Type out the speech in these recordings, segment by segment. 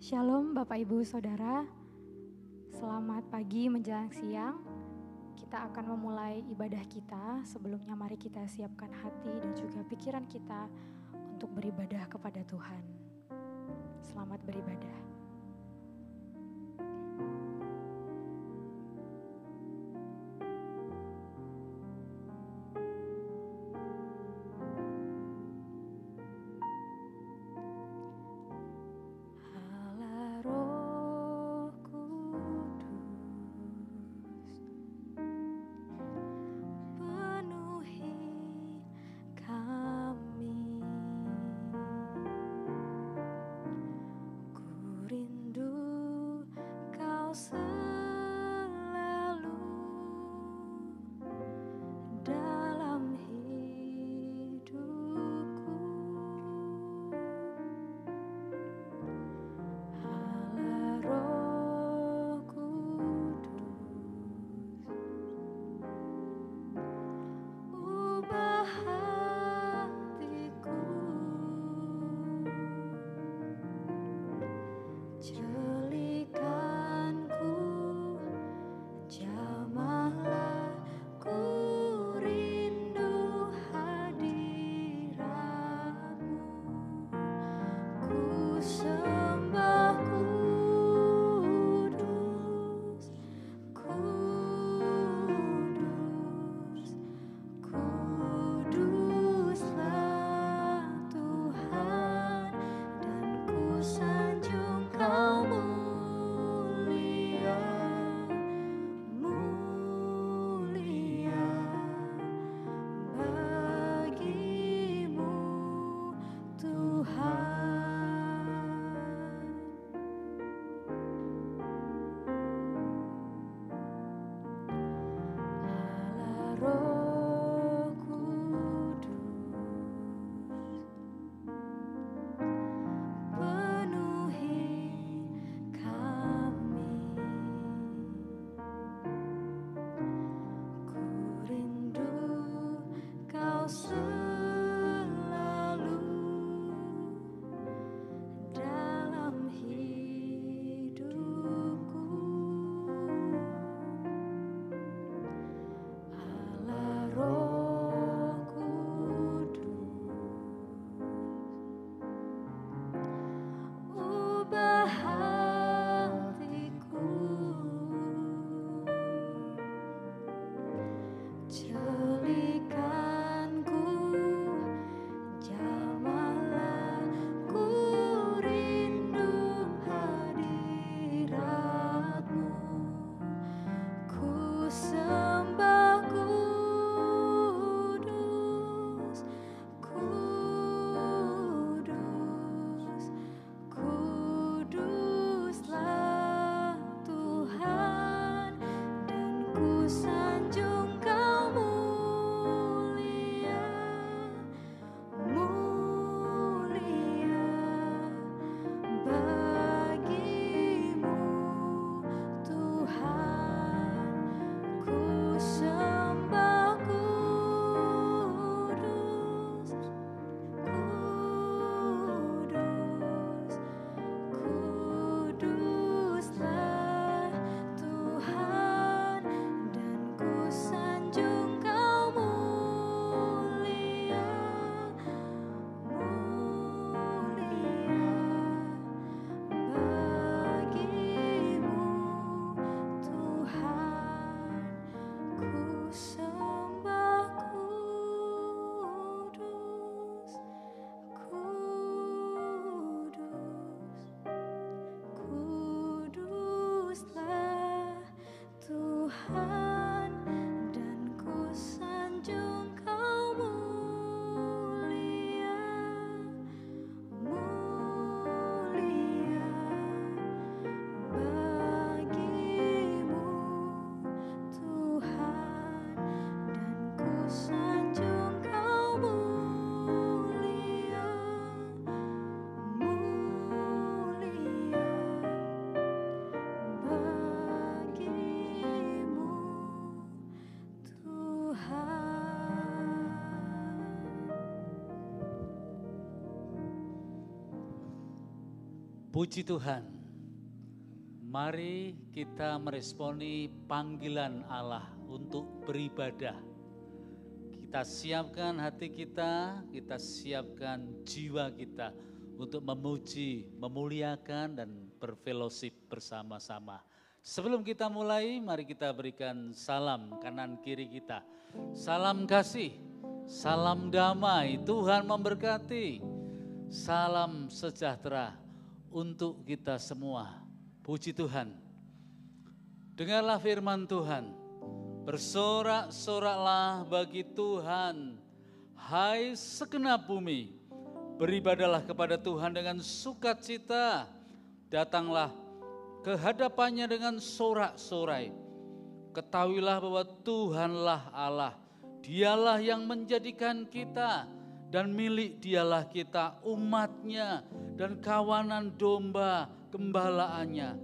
Shalom Bapak Ibu Saudara, selamat pagi menjelang siang. Kita akan memulai ibadah kita. Sebelumnya mari kita siapkan hati dan juga pikiran kita untuk beribadah kepada Tuhan. Selamat beribadah. Jelikanku Puji Tuhan, mari kita meresponi panggilan Allah untuk beribadah. Kita siapkan hati kita siapkan jiwa kita untuk memuji, memuliakan dan berfellowship bersama-sama. Sebelum kita mulai, mari kita berikan salam kanan kiri kita. Salam kasih, salam damai, Tuhan memberkati, salam sejahtera untuk kita semua. Puji Tuhan. Dengarlah firman Tuhan. Bersorak-soraklah bagi Tuhan, hai segenap bumi. Beribadahlah kepada Tuhan dengan sukacita. Datanglah ke hadapannya dengan sorak-sorai. Ketahuilah bahwa Tuhanlah Allah. Dialah yang menjadikan kita dan milik Dialah kita, umatnya dan kawanan domba gembalaannya.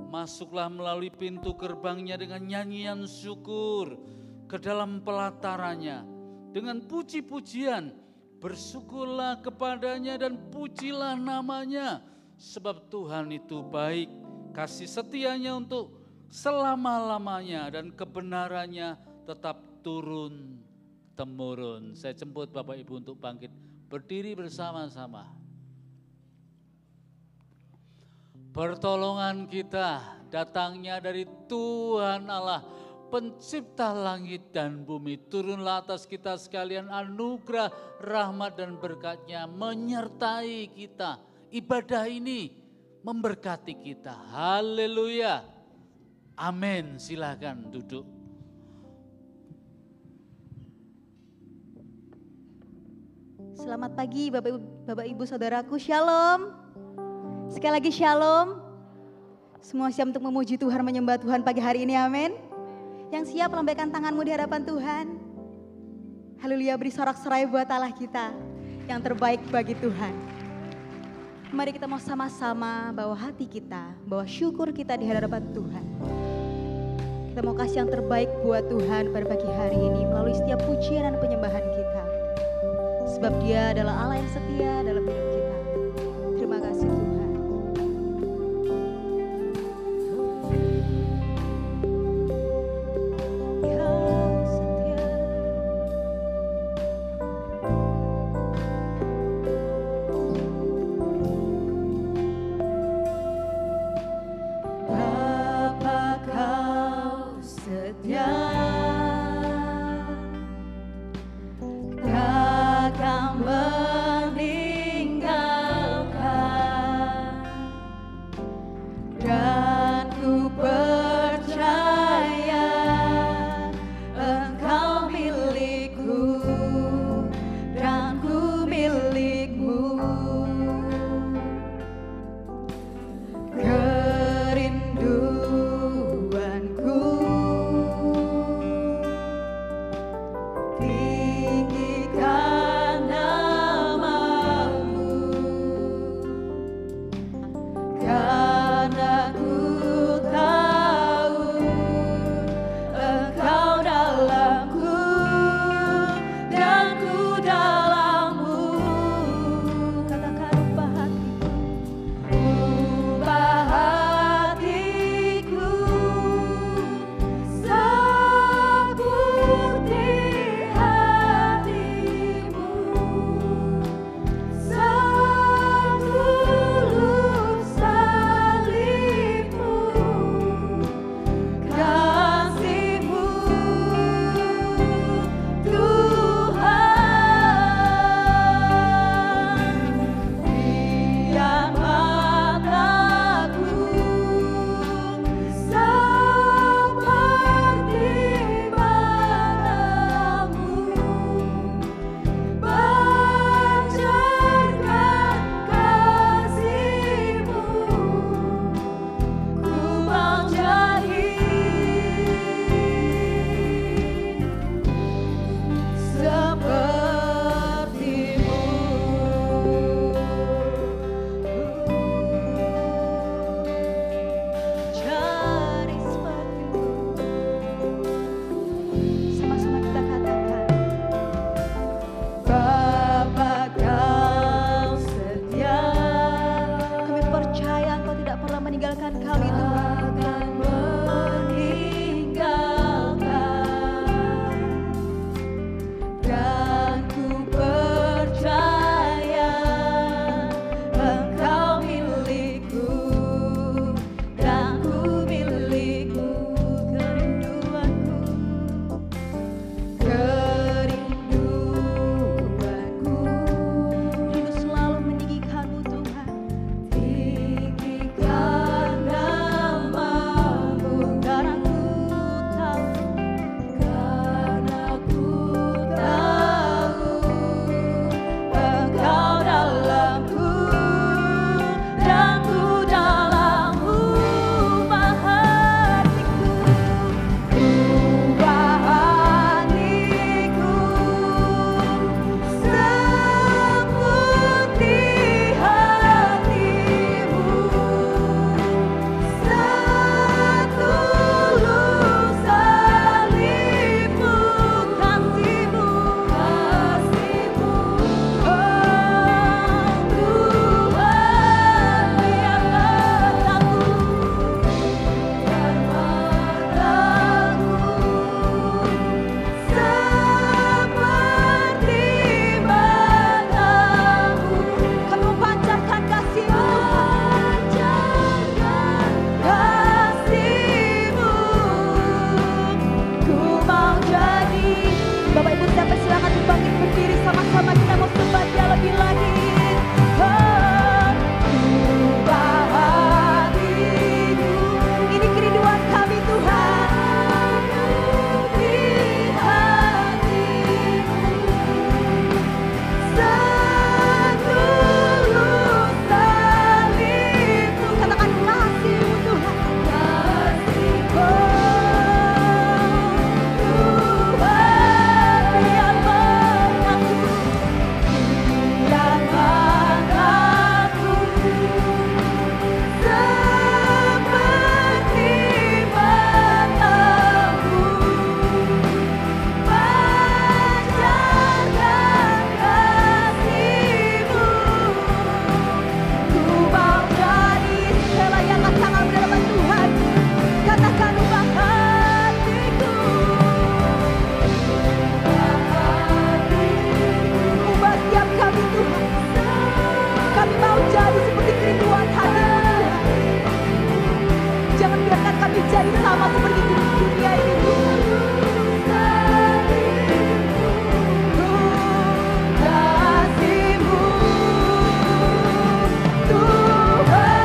Masuklah melalui pintu gerbangnya dengan nyanyian syukur, ke dalam pelatarannya dengan puji-pujian. Bersyukurlah kepadanya dan pujilah namanya, sebab Tuhan itu baik, kasih setianya untuk selama-lamanya dan kebenarannya tetap turun-temurun. Saya jemput Bapak Ibu untuk bangkit berdiri bersama-sama. Pertolongan kita datangnya dari Tuhan Allah, pencipta langit dan bumi. Turunlah atas kita sekalian anugerah, rahmat dan berkat-Nya menyertai kita. Ibadah ini memberkati kita. Haleluya. Amin. Silakan duduk. Selamat pagi Bapak Ibu Saudaraku, Shalom. Sekali lagi Shalom. Semua siap untuk memuji Tuhan, menyembah Tuhan pagi hari ini, amin. Yang siap lambaikan tanganmu di hadapan Tuhan. Haleluya, beri sorak-sorai buat Allah kita yang terbaik bagi Tuhan. Mari kita mau sama-sama bawa hati kita, bawa syukur kita di hadapan Tuhan. Kita mau kasih yang terbaik buat Tuhan pada pagi hari ini melalui setiap pujian dan penyembahan kita. Sebab Dia adalah Allah yang setia dalam hidup kita. Terima kasih Tuhan. Tinggikan berdiri sama-sama kita mau sembah Dia lebih lagi. Oh, ubah hatiku. Ini kerinduan kami Tuhan. Di hatiku setulus salibmu. Katakan kasih-Mu Tuhan. Kasih-Mu Tuhan, biarlah aku, biarlah aku seperti matamu, panjangkan kasih-Mu. Ku mau jadi segala yang angkat tangan berhadapan Tuhan. Katakan ubah hatiku, ubah setiap kami Tuhan. Kami mau jadi seperti kerinduan hati-Mu Tuhan. Jangan biarkan kami jadi sama seperti dunia ini Tuhan. Kasih-Mu Tuhan,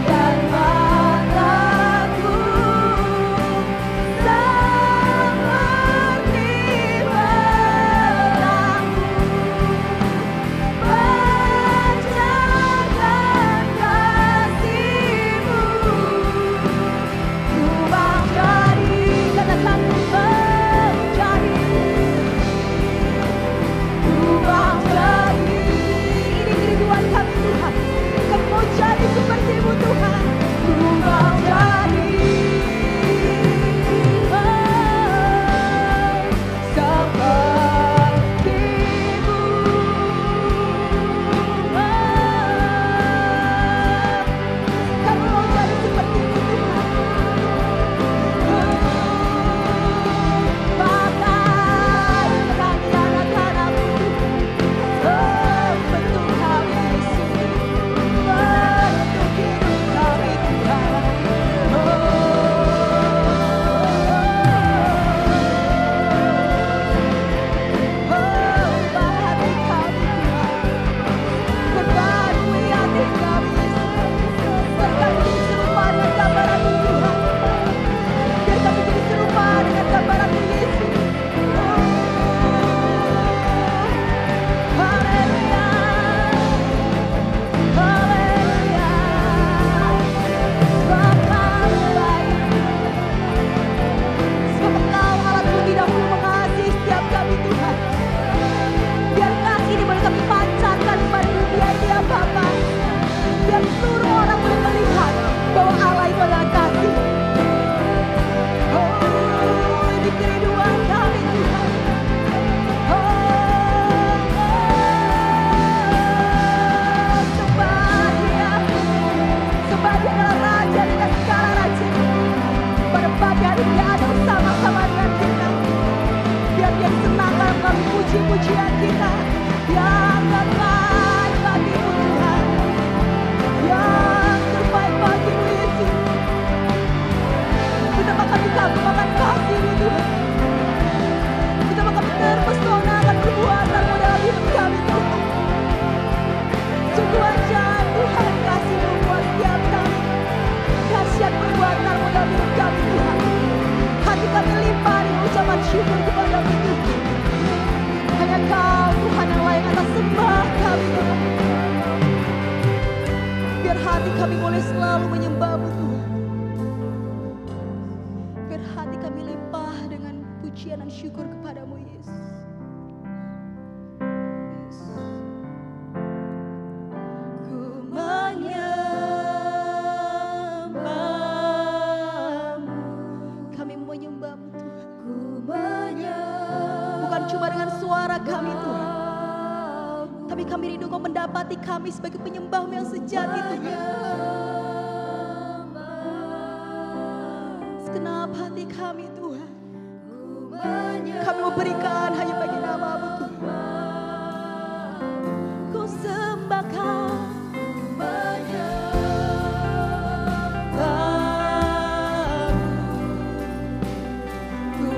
biar mataku seperti matamu, panjangkan kasih-Mu. Ku mau jadi, katakan ku mau jadi, ku mau jadi. Ini kerinduan kami Tuhan. Kami mau jadi seperti-Mu Tuhan. Ku mau jadi seperti-Mu. Kami mau jadi seperti-Mu Tuhan. Pakai kami anak-anak-Mu, bentuk kami Yesus, bentuk hidup kami Tuhan. Ubah hati kami Tuhan, perbarui hati kami Yesus. Biar kami jadi serupa dengan gambaran-Mu Tuhan. Biar kami jadi serupa dengan gambaran-Mu Yesus. Haleluya, haleluya. Bapa baik, sebab Engkau Allah terlebih dahulu mengasihi setiap kami Tuhan. Biar kasih ini boleh kami pancarkan kepada dunia ini ya Bapa. Biar seluruh orang boleh melihat bahwa Allah itu adalah kasih. Oh, ini kerinduan kami Tuhan. Sembah Dia. Sembah Dia adalah Raja dan segala Raja. Pada pagi hari Dia ada bersama-sama dengan kita. Biar Dia disenangkan melalui puji-pujian kita. Yang terbaik bagi-Mu Tuhan. Yang terbaik bagi-Mu Yesus. Betapa kami kagum-akan kasih-Mu Tuhan. Betapa kami terpesona akan perbuatan-Mu dalam hidup kami Tuhan. Sungguh ajaib Tuhan, kasih-Mu buat setiap kami. Dahsyat perbuatan-Mu dalam hidup kami Tuhan. Hati kami limpah dengan ucapan syukur kepada-Mu Tuhan. Hanya Kau Tuhan yang layak atas sembah kami Tuhan. Biar hati kami boleh selalu menyembah-Mu Tuhan. Biar hati kami limpah dengan pujian dan syukur kepada-Mu Yesus. Ku menyembah-Mu. Kami menyembah-Mu Tuhan. Bukan cuma dengan suara kami Tuhan, tapi kami rindu Kau mendapati kami sebagai penyembah-Mu yang sejati Tuhan. Segenap hati kami Tuhan, kami mau berikan hanya bagi nama-Mu Tuhan. Ku sembah Kau, ku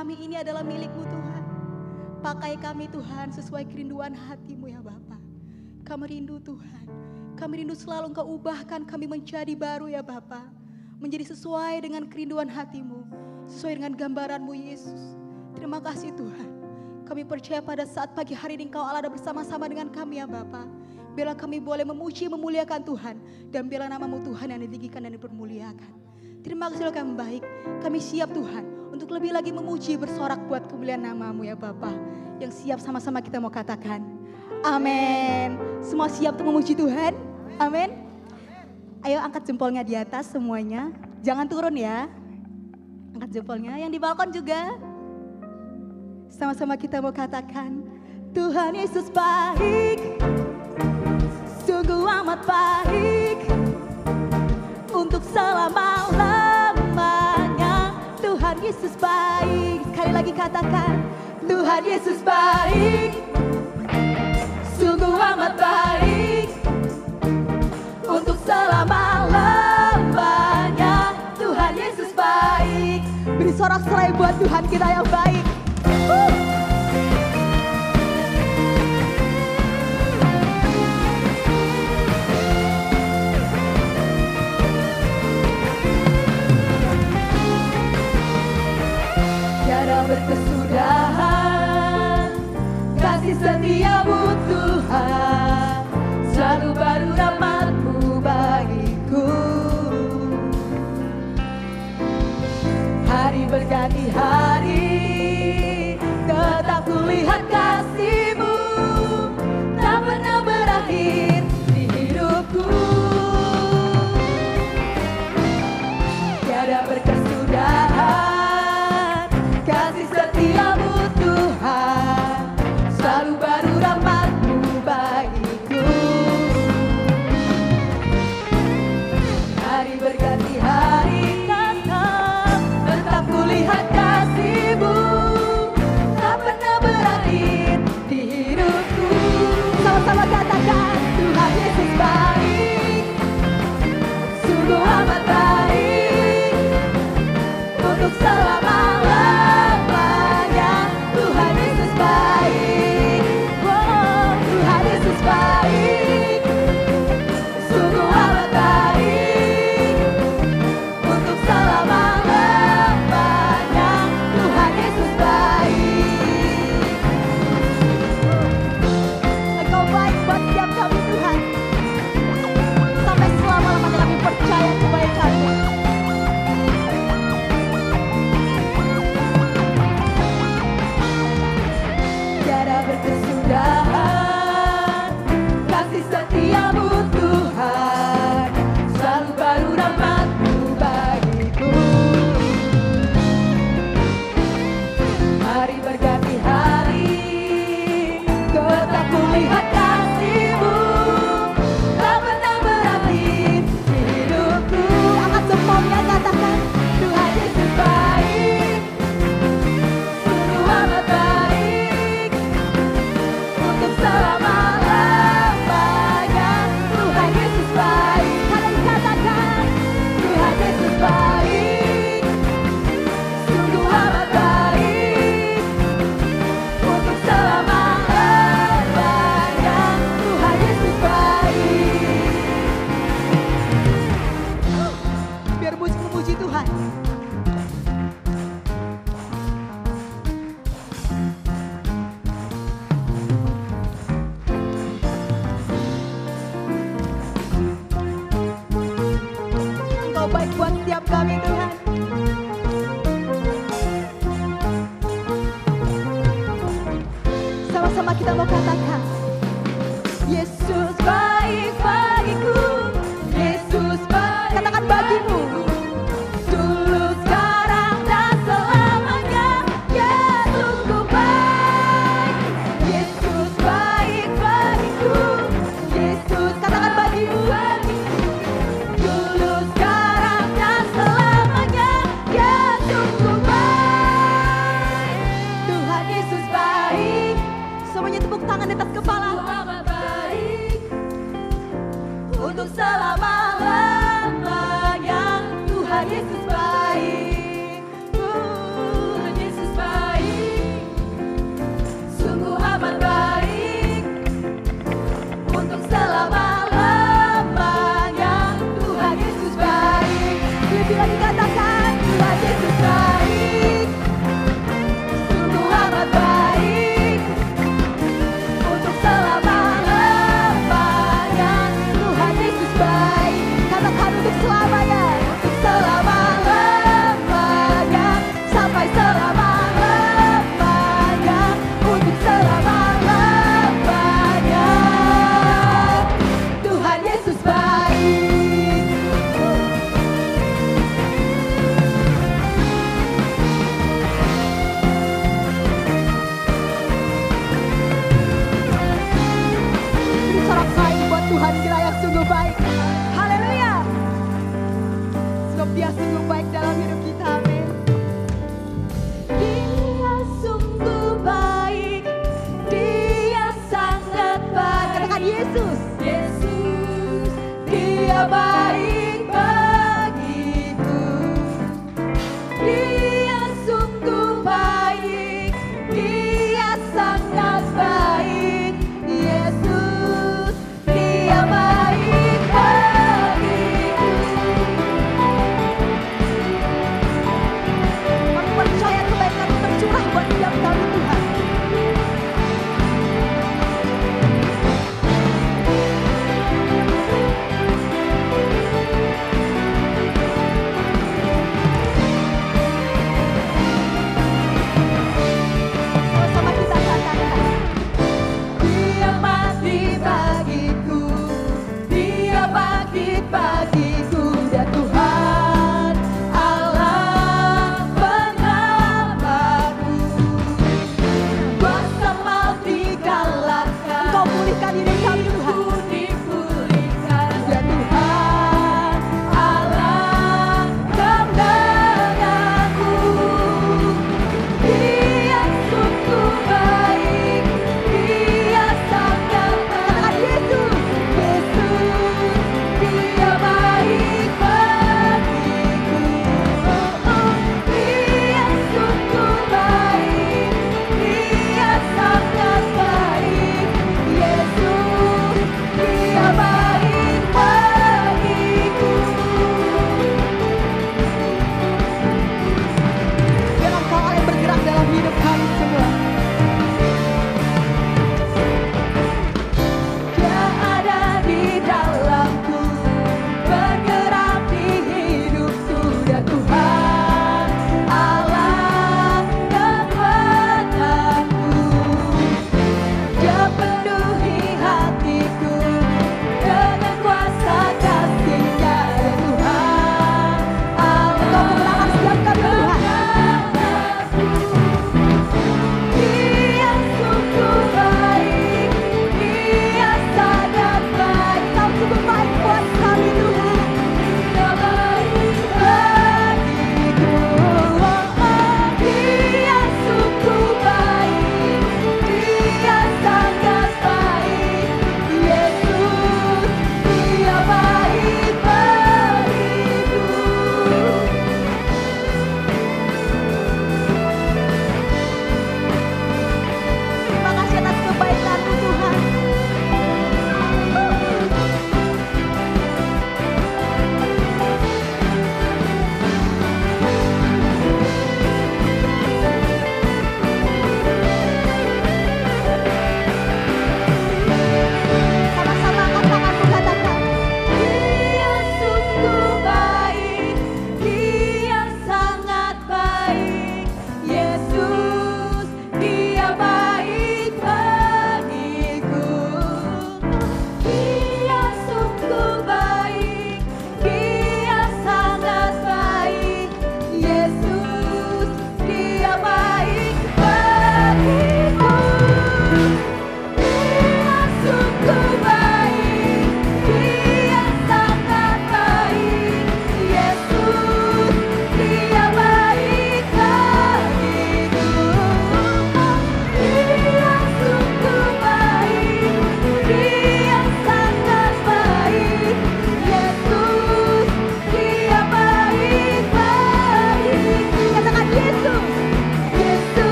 kami ini adalah milik-Mu Tuhan. Pakai kami Tuhan sesuai kerinduan hati-Mu ya Bapa. Kami rindu Tuhan. Kami rindu selalu Engkau ubahkan kami menjadi baru ya Bapa. Menjadi sesuai dengan kerinduan hati-Mu. Sesuai dengan gambaran-Mu Yesus. Terima kasih Tuhan. Kami percaya pada saat pagi hari ini Engkau Allah ada bersama-sama dengan kami ya Bapa. Biarlah kami boleh memuji, memuliakan Tuhan. Dan biarlah nama-Mu Tuhan yang ditinggikan dan dipermuliakan. Terima kasih kami baik. Kami siap Tuhan untuk lebih lagi memuji, bersorak buat kemuliaan nama-Mu ya Bapa. Yang siap sama-sama kita mau katakan amin. Semua siap untuk memuji Tuhan? Amin. Ayo angkat jempolnya di atas semuanya. Jangan turun ya. Angkat jempolnya. Yang di balkon juga. Sama-sama kita mau katakan Tuhan Yesus baik. Sungguh amat baik. Untuk selama-lamanya Tuhan Yesus baik. Sekali lagi katakan Tuhan Yesus baik. Sungguh amat baik. Untuk selama-lamanya Tuhan Yesus baik. Beri sorak-sorai buat Tuhan kita yang baik. Tiada berkesudahan kasih setia-Mu Tuhan, selalu baru rahmat-Mu bagiku. Hari berganti hari, tetap kulihat kasih-Mu, tak pernah berakhir di hidupku. Tiada berkesudahan kasih setia-Mu Tuhan, selalu baru rahmat-Mu bagiku. Hari berganti hari, tetap kulihat kasih-Mu, tak pernah berakhir di hidupku. Sama-sama katakan Tuhan Yesus baik. Sungguh amat baik. Untuk selama-lamanya Tuhan Yesus baik. Oh, Tuhan Yesus baik. Sungguh amat baik. Untuk selama-lamanya Tuhan Yesus baik. Engkau baik buat setiap kami Tuhan. Sampai selama-lamanya kami percaya kebaikan-Mu. Tiada berkesudahan kasih setia-Mu Tuhan, selalu baru rahmat-Mu bagiku. Hari berganti hari, tetap kulihat kasih-Mu, tak pernah berakhir di hidupku. Angkat jempolnya katakan Tuhan Yesus baik. Sungguh amat baik. Untuk selama-lamanya Tuhan Yesus baik. Kalian katakan Tuhan Yesus baik. Sungguh amat baik. Untuk selama-lamanya Tuhan Yesus baik. Biar memuji Tuhan. Engkau baik buat setiap kami Tuhan. Sama-sama kita mau katakan Yesus baik bagiku. Yesus baik. Katakan bagimu. Dulu, sekarang, dan selamanya. Yesusku baik. Yesus baik bagiku. Yesus, katakan bagimu. Dulu, sekarang, dan selamanya. Yesusku baik. Tuhan Yesus baik. Semuanya tepuk tangan di atas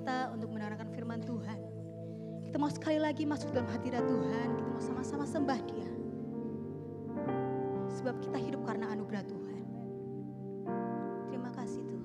kita untuk mendengarkan firman Tuhan. Kita mau sekali lagi masuk dalam hadirat Tuhan, kita mau sama-sama sembah Dia. Sebab kita hidup karena anugerah Tuhan. Terima kasih Tuhan.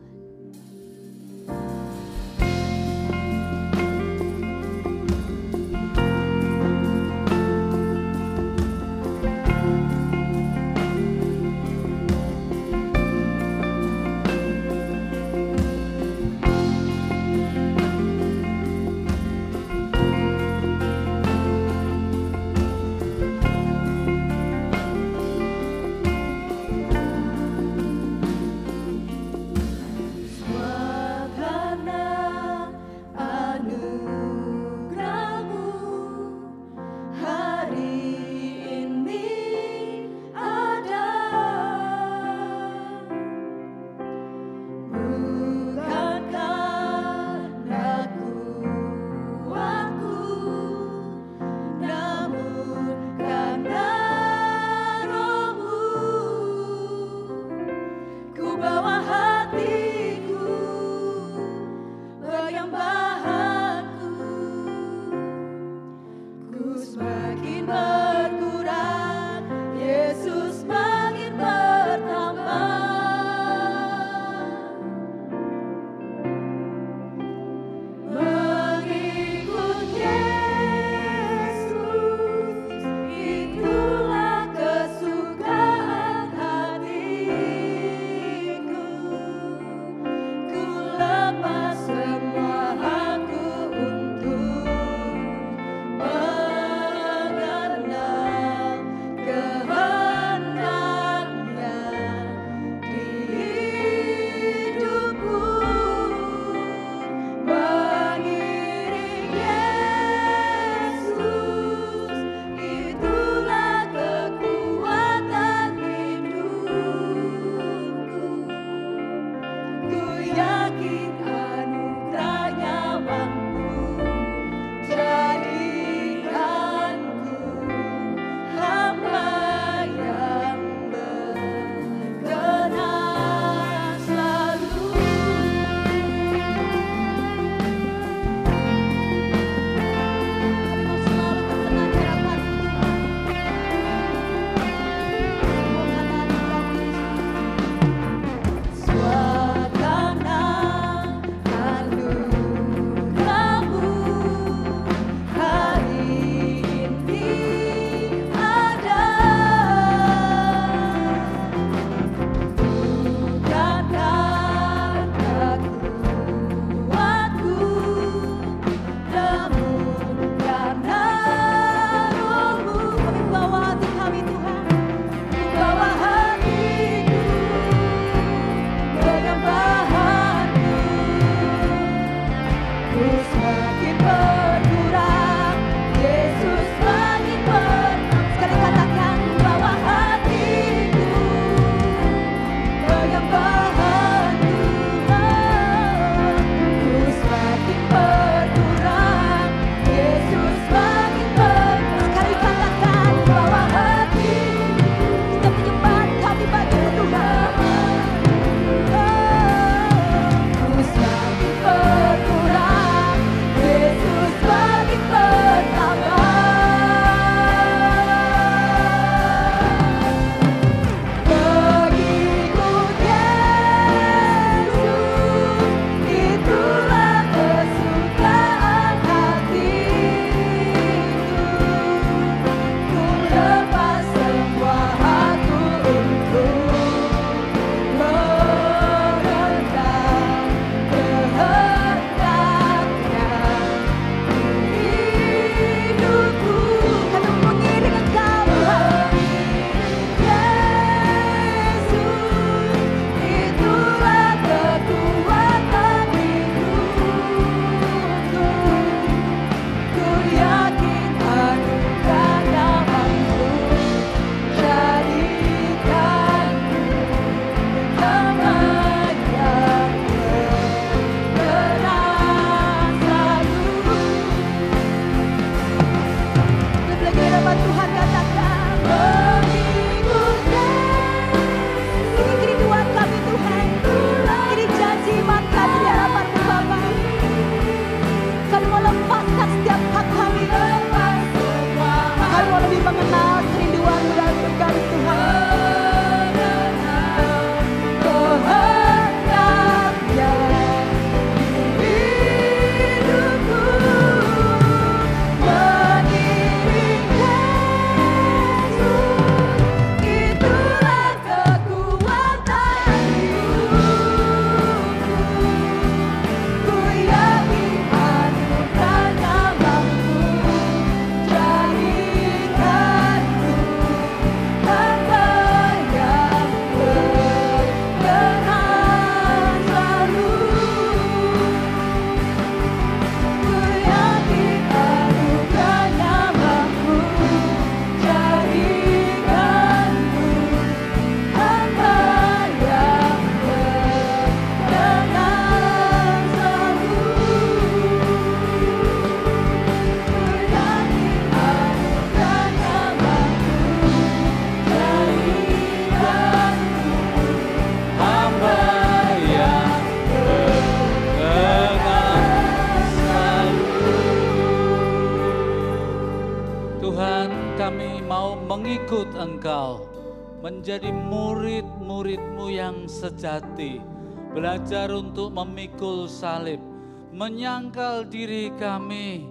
kami mau mengikut Engkau, menjadi murid-murid-Mu yang sejati, belajar untuk memikul salib, menyangkal diri kami,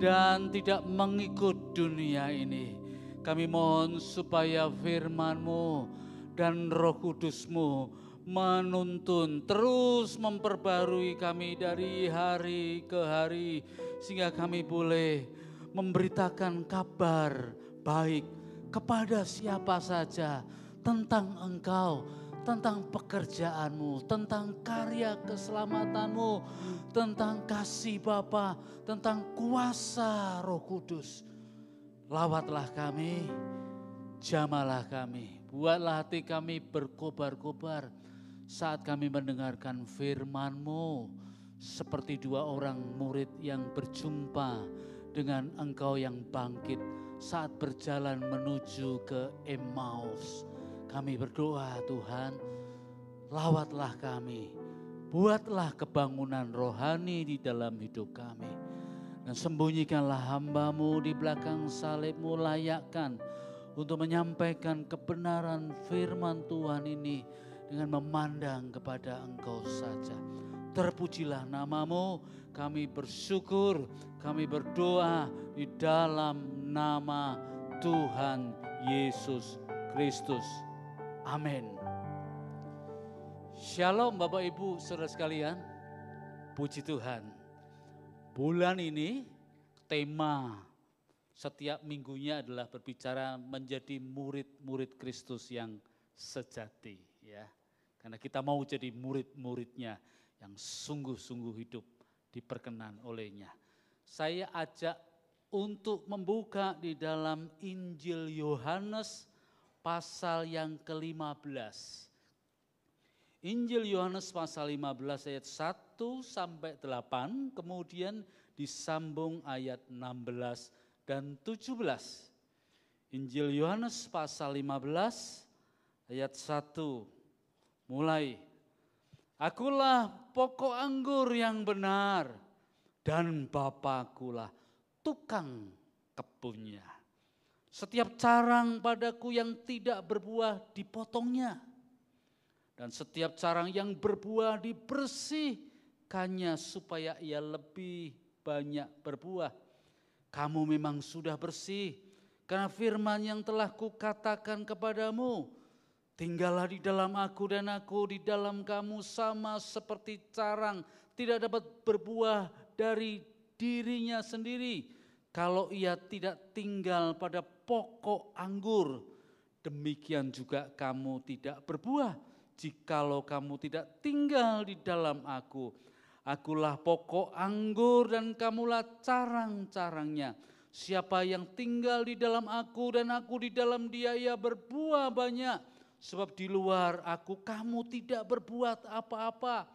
dan tidak mengikut dunia ini. Kami mohon supaya firman-Mu dan Roh Kudus-Mu menuntun, terus memperbarui kami dari hari ke hari, sehingga kami boleh memberitakan kabar baik kepada siapa saja tentang Engkau, tentang pekerjaan-Mu, tentang karya keselamatan-Mu, tentang kasih Bapa, tentang kuasa Roh Kudus. Lawatlah kami, jamalah kami, buatlah hati kami berkobar-kobar saat kami mendengarkan firman-Mu, seperti dua orang murid yang berjumpa dengan Engkau yang bangkit saat berjalan menuju ke Emmaus. Kami berdoa, Tuhan, lawatlah kami, buatlah kebangunan rohani di dalam hidup kami. Dan sembunyikanlah hamba-Mu di belakang salib-Mu, layakkan untuk menyampaikan kebenaran firman Tuhan ini dengan memandang kepada Engkau saja. Terpujilah nama-Mu, kami bersyukur, kami berdoa di dalam nama Tuhan Yesus Kristus. Amin. Shalom Bapak Ibu Saudara sekalian, puji Tuhan. Bulan ini tema setiap minggunya adalah berbicara menjadi murid-murid Kristus yang sejati, ya. Karena kita mau jadi murid-muridnya yang sungguh-sungguh hidup diperkenan olehnya. Saya ajak untuk membuka di dalam Injil Yohanes pasal yang ke-15. Injil Yohanes pasal 15 ayat 1 sampai 8, kemudian disambung ayat 16 dan 17. Injil Yohanes pasal 15 ayat 1 mulai. Akulah pokok anggur yang benar dan Bapa-Kulah tukang kebunnya. Setiap carang padaku yang tidak berbuah dipotongnya. Dan setiap carang yang berbuah dibersihkannya supaya ia lebih banyak berbuah. Kamu memang sudah bersih karena firman yang telah kukatakan kepadamu. Tinggallah di dalam aku dan aku di dalam kamu, sama seperti carang tidak dapat berbuah dari dirinya sendiri kalau ia tidak tinggal pada pokok anggur. Demikian juga kamu tidak berbuah jikalau kamu tidak tinggal di dalam aku. Akulah pokok anggur dan kamulah carang-carangnya. Siapa yang tinggal di dalam aku dan aku di dalam dia, ia berbuah banyak. Sebab di luar aku kamu tidak berbuat apa-apa.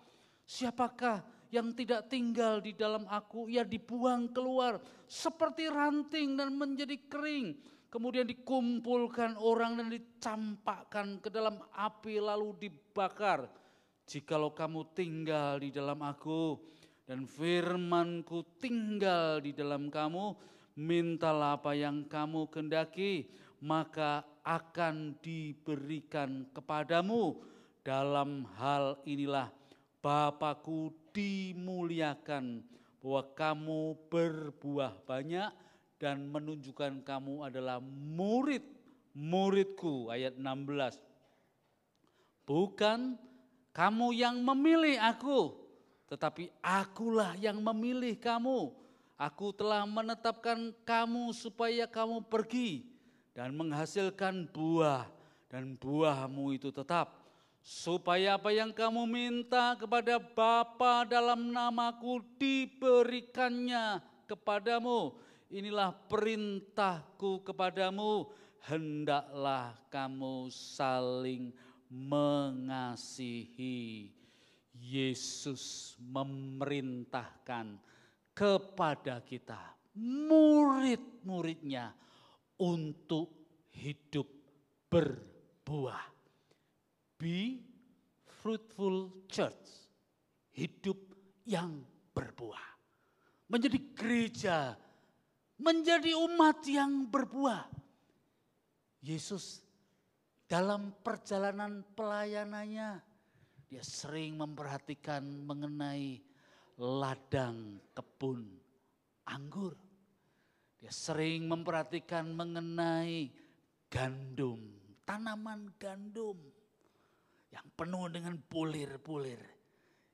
Siapakah yang tidak tinggal di dalam aku, ia dibuang keluar seperti ranting dan menjadi kering. Kemudian dikumpulkan orang dan dicampakkan ke dalam api lalu dibakar. Jikalau kamu tinggal di dalam aku dan firman-Ku tinggal di dalam kamu, mintalah apa yang kamu kehendaki, maka akan diberikan kepadamu. Dalam hal inilah Bapa-Ku dimuliakan, bahwa kamu berbuah banyak dan menunjukkan kamu adalah murid-muridku. Ayat 16. Bukan kamu yang memilih aku, tetapi akulah yang memilih kamu. Aku telah menetapkan kamu supaya kamu pergi dan menghasilkan buah, dan buahmu itu tetap. Supaya apa yang kamu minta kepada Bapa dalam namaku diberikannya kepadamu. Inilah perintahku kepadamu, hendaklah kamu saling mengasihi. Yesus memerintahkan kepada kita, murid-muridnya, untuk hidup berbuah. Be fruitful church, hidup yang berbuah. Menjadi gereja, menjadi umat yang berbuah. Yesus dalam perjalanan pelayanannya, dia sering memperhatikan mengenai ladang kebun anggur. Dia sering memperhatikan mengenai gandum, tanaman gandum yang penuh dengan bulir-bulir,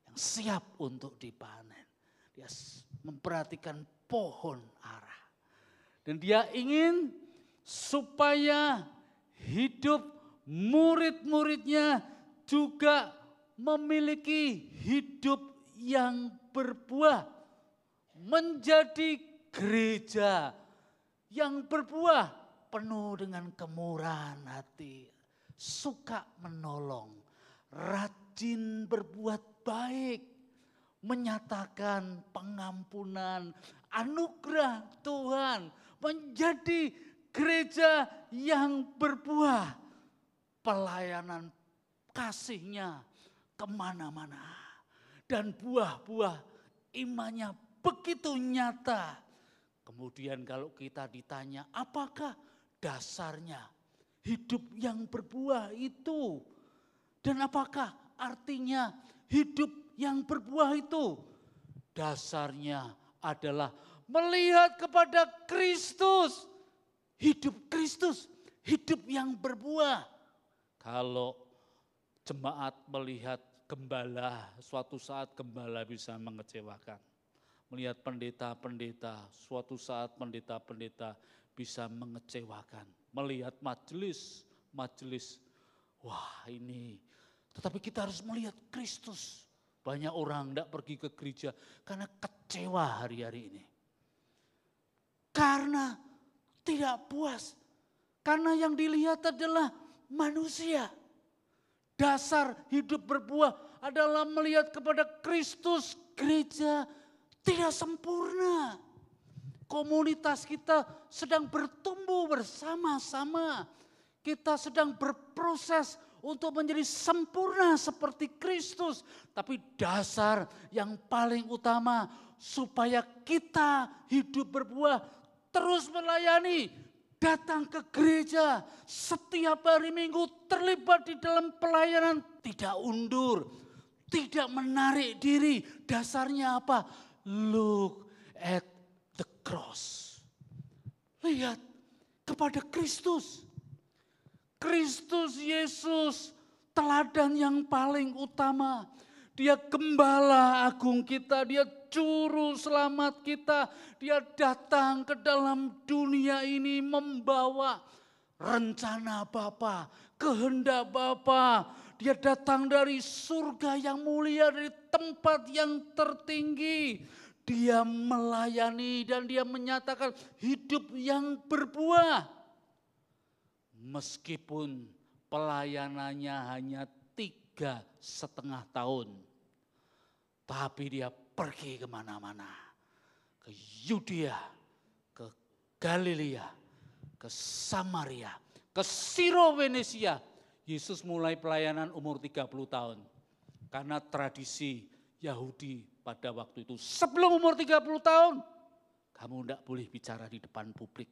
yang siap untuk dipanen. Dia memperhatikan pohon ara. Dan dia ingin supaya hidup murid-muridnya juga memiliki hidup yang berbuah. Menjadi gereja yang berbuah, penuh dengan kemurahan hati, suka menolong, rajin berbuat baik, menyatakan pengampunan, anugerah Tuhan, menjadi gereja yang berbuah, pelayanan kasihnya kemana-mana. Dan buah-buah imannya begitu nyata. Kemudian kalau kita ditanya, apakah dasarnya hidup yang berbuah itu? Dan apakah artinya hidup yang berbuah itu? Dasarnya adalah melihat kepada Kristus. Hidup Kristus, hidup yang berbuah. Kalau jemaat melihat gembala, suatu saat gembala bisa mengecewakan. Melihat pendeta-pendeta, suatu saat pendeta-pendeta bisa mengecewakan. Melihat majelis, wah ini. Tetapi kita harus melihat Kristus. Banyak orang tidak pergi ke gereja karena kecewa hari-hari ini. Karena tidak puas. Karena yang dilihat adalah manusia. Dasar hidup berbuah adalah melihat kepada Kristus. Gereja tidak sempurna. Komunitas kita sedang bertumbuh bersama-sama. Kita sedang berproses untuk menjadi sempurna seperti Kristus. Tapi dasar yang paling utama supaya kita hidup berbuah, terus melayani, datang ke gereja setiap hari Minggu, terlibat di dalam pelayanan, tidak undur, tidak menarik diri. Dasarnya apa? Look at the cross. Lihat kepada Kristus. Kristus Yesus, teladan yang paling utama. Dia gembala agung kita, dia juru selamat kita. Dia datang ke dalam dunia ini membawa rencana Bapa, kehendak Bapa. Dia datang dari surga yang mulia, dari tempat yang tertinggi. Dia melayani dan dia menyatakan hidup yang berbuah. Meskipun pelayanannya hanya 3,5 tahun. Tapi dia pergi kemana-mana. Ke Yudea, ke Galilea, ke Samaria, ke Siro-Venesia. Yesus mulai pelayanan umur 30 tahun. Karena tradisi Yahudi pada waktu itu. Sebelum umur 30 tahun, kamu tidak boleh bicara di depan publik.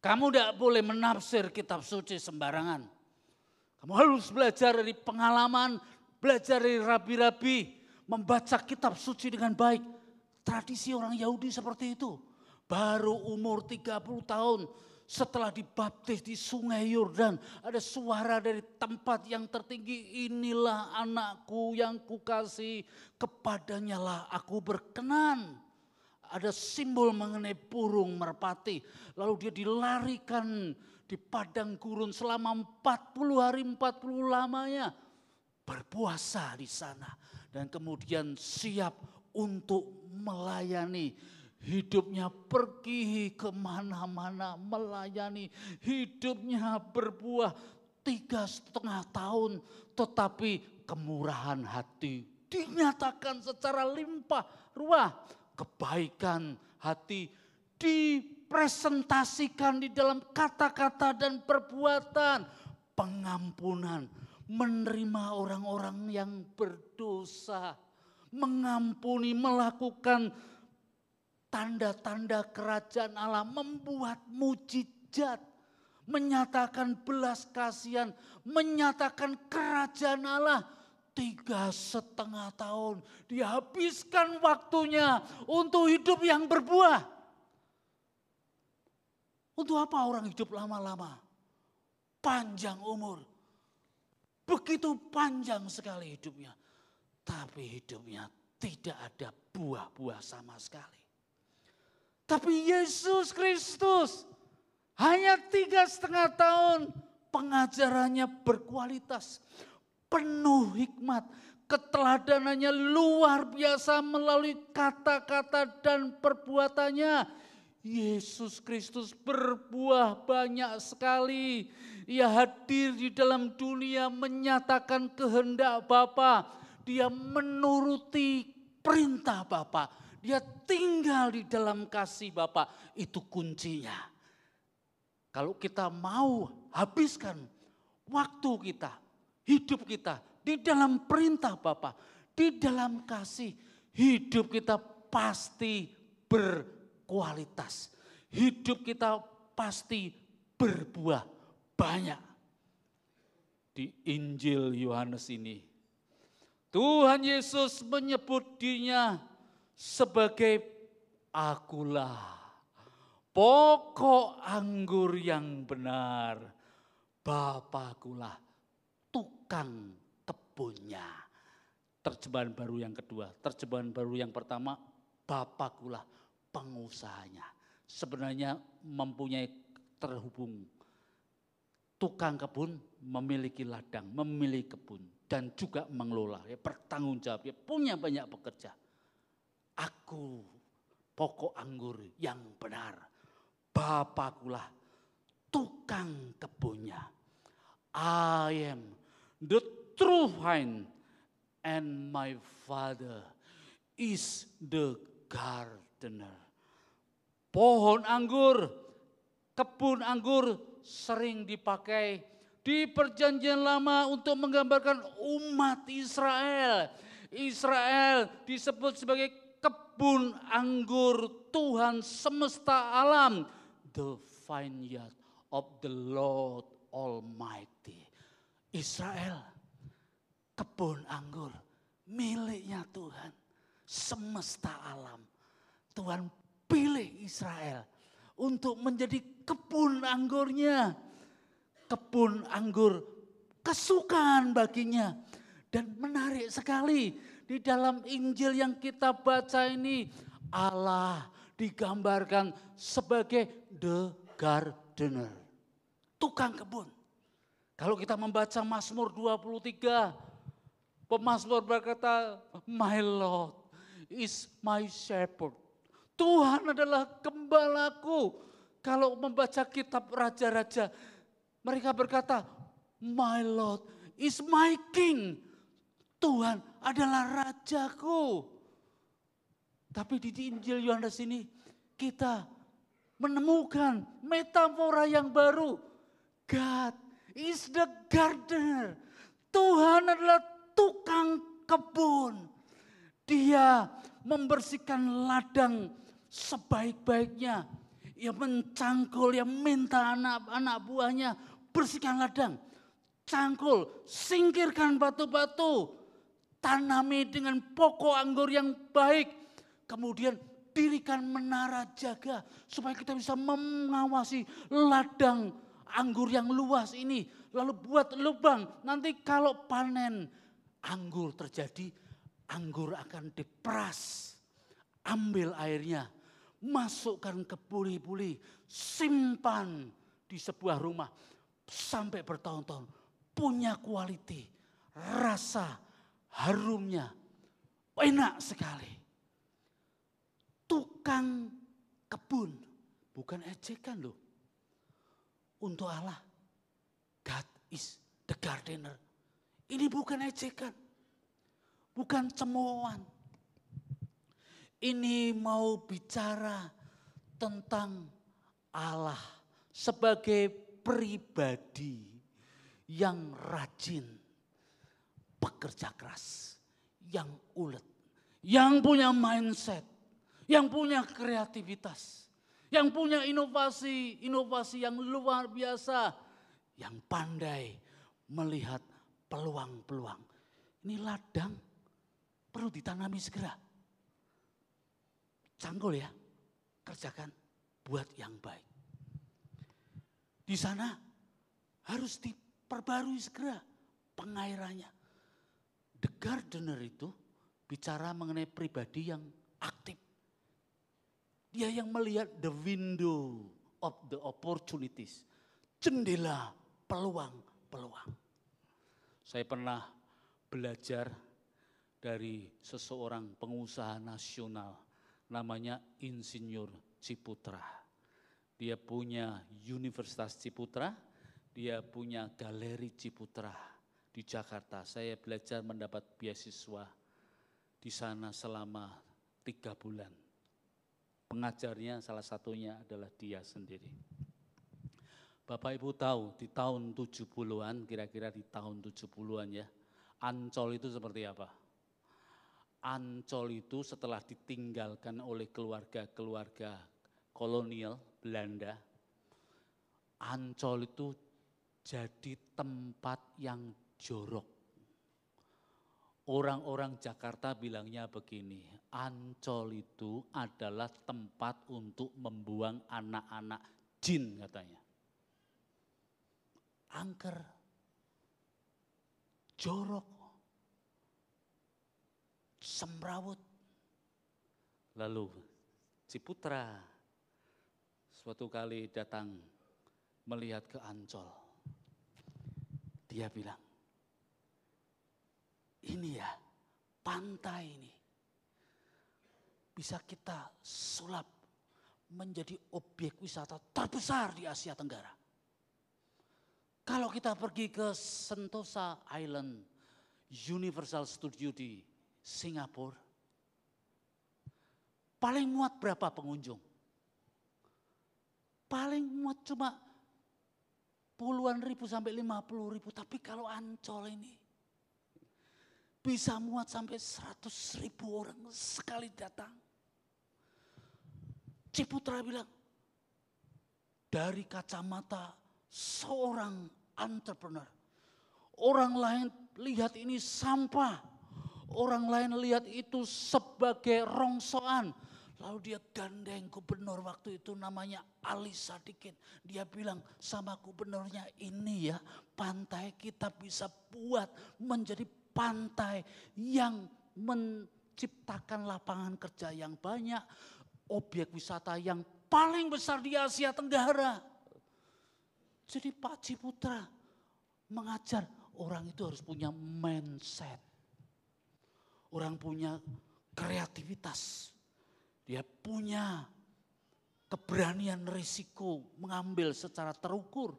Kamu tidak boleh menafsir kitab suci sembarangan. Kamu harus belajar dari pengalaman, belajar dari rabi-rabi, membaca kitab suci dengan baik. Tradisi orang Yahudi seperti itu. Baru umur 30 tahun setelah dibaptis di sungai Yordan, ada suara dari tempat yang tertinggi, inilah anakku yang kukasih, kepadanya lah aku berkenan. Ada simbol mengenai burung merpati, lalu dia dilarikan di padang gurun selama 40 hari 40 lamanya, berpuasa di sana dan kemudian siap untuk melayani. Hidupnya pergi kemana-mana melayani. Hidupnya berbuah 3,5 tahun. Tetapi kemurahan hati dinyatakan secara limpah ruah. Kebaikan hati dipresentasikan di dalam kata-kata dan perbuatan. Pengampunan, menerima orang-orang yang berdosa. Mengampuni, melakukan tanda-tanda kerajaan Allah, membuat mujizat, menyatakan belas kasihan, menyatakan kerajaan Allah. 3,5 tahun dihabiskan waktunya untuk hidup yang berbuah. Untuk apa orang hidup lama-lama? Panjang umur. Begitu panjang sekali hidupnya. Tapi hidupnya tidak ada buah-buah sama sekali. Tapi Yesus Kristus hanya 3,5 tahun pengajarannya berkualitas. Penuh hikmat, keteladanannya luar biasa melalui kata-kata dan perbuatannya. Yesus Kristus berbuah banyak sekali. Ia hadir di dalam dunia menyatakan kehendak Bapa. Dia menuruti perintah Bapa. Dia tinggal di dalam kasih Bapa. Itu kuncinya. Kalau kita mau habiskan waktu kita, hidup kita di dalam perintah Bapa, di dalam kasih, hidup kita pasti berkualitas. Hidup kita pasti berbuah banyak. Di Injil Yohanes ini, Tuhan Yesus menyebut dirinya sebagai akulah pokok anggur yang benar, Bapakulah tukang kebunnya. Terjemahan baru yang kedua, terjemahan baru yang pertama, Bapakulah pengusahanya. Sebenarnya mempunyai terhubung. Tukang kebun memiliki ladang, memiliki kebun dan juga mengelola, ya, bertanggung jawab, ya, punya banyak pekerja. Aku pokok anggur yang benar, Bapakulah tukang kebunnya. I am the true vine and my Father is the gardener. Pohon anggur, kebun anggur sering dipakai di Perjanjian Lama untuk menggambarkan umat Israel. Israel disebut sebagai kebun anggur Tuhan semesta alam. The vineyard of the Lord Almighty. Israel, kebun anggur miliknya Tuhan semesta alam. Tuhan pilih Israel untuk menjadi kebun anggurnya. Kebun anggur kesukaan baginya. Dan menarik sekali di dalam Injil yang kita baca ini, Allah digambarkan sebagai the gardener, tukang kebun. Kalau kita membaca Mazmur 23, pemazmur berkata, My Lord is my shepherd. Tuhan adalah gembalaku. Kalau membaca kitab raja-raja, mereka berkata, My Lord is my king. Tuhan adalah rajaku. Tapi di Injil Yohanes ini kita menemukan metafora yang baru. God is the gardener. Tuhan adalah tukang kebun. Dia membersihkan ladang sebaik-baiknya. Ia mencangkul, ia minta anak-anak buahnya bersihkan ladang. Cangkul, singkirkan batu-batu. Tanami dengan pokok anggur yang baik. Kemudian dirikan menara jaga supaya kita bisa mengawasi ladang anggur yang luas ini. Lalu buat lubang, nanti kalau panen anggur terjadi, anggur akan diperas. Ambil airnya, masukkan ke buli-buli, simpan di sebuah rumah sampai bertahun-tahun. Punya kualiti, rasa, harumnya enak sekali. Tukang kebun, bukan ejekan loh. Untuk Allah, God is the gardener. Ini bukan ejekan, bukan cemoohan. Ini mau bicara tentang Allah sebagai pribadi yang rajin, pekerja keras, yang ulet, yang punya mindset, yang punya kreativitas, yang punya inovasi yang luar biasa, yang pandai melihat peluang-peluang. Ini ladang perlu ditanami segera. Canggul ya, kerjakan, buat yang baik. Di sana harus diperbarui segera pengairannya. The gardener itu bicara mengenai pribadi yang aktif. Dia yang melihat the window of the opportunities. Jendela peluang-peluang. Saya pernah belajar dari seseorang pengusaha nasional. Namanya Insinyur Ciputra. Dia punya Universitas Ciputra. Dia punya Galeri Ciputra di Jakarta. Saya belajar mendapat beasiswa di sana selama 3 bulan. Pengajarnya salah satunya adalah dia sendiri. Bapak Ibu tahu di tahun 70-an, kira-kira di tahun 70-an ya, Ancol itu seperti apa? Ancol itu setelah ditinggalkan oleh keluarga-keluarga kolonial Belanda, Ancol itu jadi tempat yang jorok. Orang-orang Jakarta bilangnya begini, Ancol itu adalah tempat untuk membuang anak-anak jin katanya. Angker, jorok, semrawut. Lalu Ciputra suatu kali datang melihat ke Ancol. Dia bilang, ini ya pantai ini bisa kita sulap menjadi objek wisata terbesar di Asia Tenggara. Kalau kita pergi ke Sentosa Island, Universal Studio di Singapura, paling muat berapa pengunjung? Paling muat cuma puluhan ribu sampai 50 ribu. Tapi kalau Ancol ini bisa muat sampai 100 ribu orang sekali datang. Ciputra bilang, dari kacamata seorang entrepreneur, orang lain lihat ini sampah, orang lain lihat itu sebagai rongsokan. Lalu dia gandeng gubernur waktu itu namanya Ali Sadikin. Dia bilang sama gubernurnya, ini ya pantai kita bisa buat menjadi pantai yang menciptakan lapangan kerja yang banyak. Objek wisata yang paling besar di Asia Tenggara. Jadi Pak Ciputra mengajar orang itu harus punya mindset. Orang punya kreativitas. Dia punya keberanian risiko mengambil secara terukur.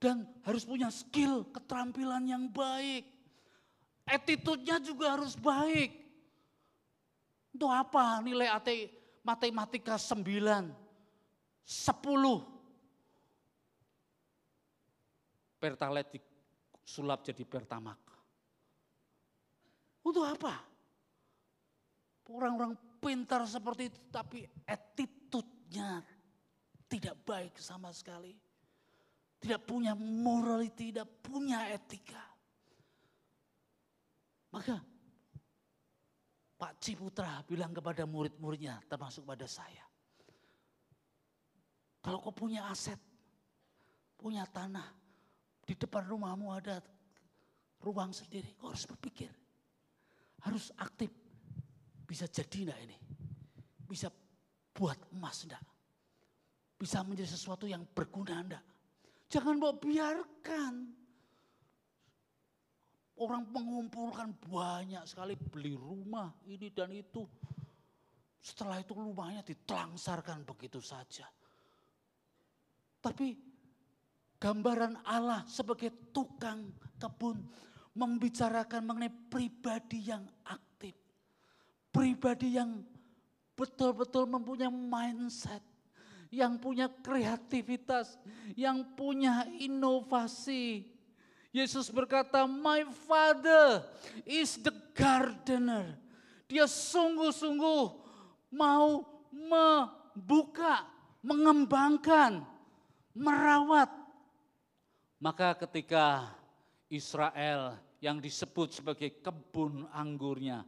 Dan harus punya skill, keterampilan yang baik. Attitude-nya juga harus baik. Itu apa nilai matematika 9, 10. Pertalite disulap jadi pertamak. Untuk apa? Orang-orang pintar seperti itu tapi attitude-nya tidak baik sama sekali. Tidak punya morality, tidak punya etika. Maka Pak Ciputra bilang kepada murid-muridnya termasuk pada saya. Kalau kau punya aset, punya tanah, di depan rumahmu ada ruang sendiri, kau harus berpikir. Harus aktif. Bisa jadi enggak ini? Bisa buat emas enggak? Bisa menjadi sesuatu yang berguna enggak? Jangan mau biarkan. Orang mengumpulkan banyak sekali beli rumah ini dan itu. Setelah itu rumahnya ditelangsarkan begitu saja. Tapi gambaran Allah sebagai tukang kebun membicarakan mengenai pribadi yang aktif. Pribadi yang betul-betul mempunyai mindset. Yang punya kreativitas. Yang punya inovasi. Yesus berkata, my Father is the gardener. Dia sungguh-sungguh mau membuka, mengembangkan, merawat. Maka ketika Israel yang disebut sebagai kebun anggurnya,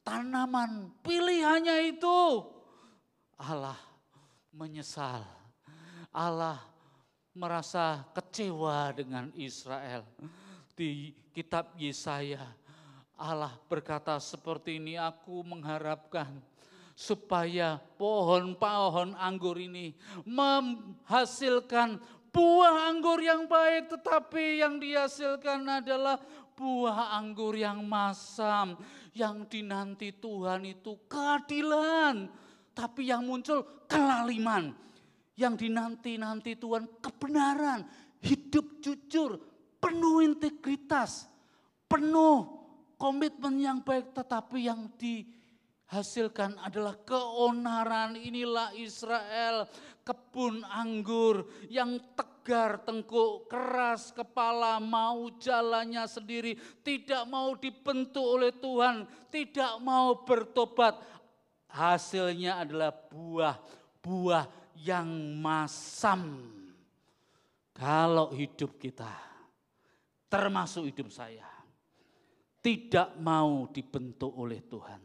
tanaman pilihannya itu, Allah menyesal. Allah merasa kecewa dengan Israel. Di kitab Yesaya, Allah berkata seperti ini, aku mengharapkan supaya pohon-pohon anggur ini menghasilkan buah anggur yang baik, tetapi yang dihasilkan adalah buah anggur yang masam. Yang dinanti Tuhan itu keadilan, tapi yang muncul kelaliman. Yang dinanti Tuhan kebenaran, hidup jujur, penuh integritas, penuh komitmen yang baik, tetapi yang dihasilkan adalah keonaran. Inilah Israel, kebun anggur yang tegar tengkuk, keras kepala, mau jalannya sendiri, tidak mau dibentuk oleh Tuhan, tidak mau bertobat. Hasilnya adalah buah yang masam. Kalau hidup kita, termasuk hidup saya, tidak mau dibentuk oleh Tuhan,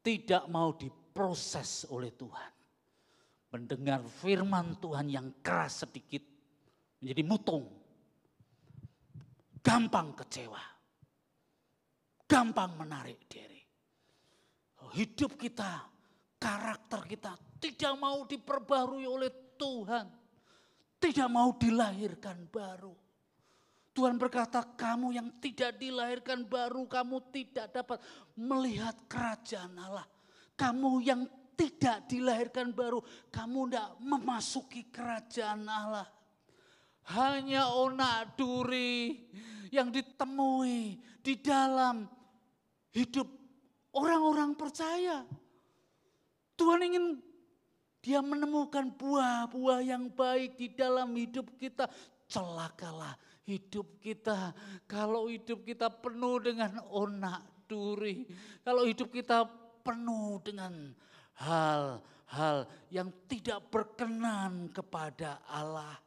tidak mau diproses oleh Tuhan, mendengar firman Tuhan yang keras sedikit menjadi mutung, gampang kecewa, gampang menarik diri. Hidup kita, karakter kita tidak mau diperbarui oleh Tuhan, tidak mau dilahirkan baru. Tuhan berkata, kamu yang tidak dilahirkan baru, kamu tidak dapat melihat kerajaan Allah. Kamu yang tidak dilahirkan baru, kamu tidak memasuki kerajaan Allah. Hanya onak duri yang ditemui di dalam hidup orang-orang percaya. Tuhan ingin dia menemukan buah-buah yang baik di dalam hidup kita. Celakalah hidup kita kalau hidup kita penuh dengan onak duri. Kalau hidup kita penuh dengan hal-hal yang tidak berkenan kepada Allah.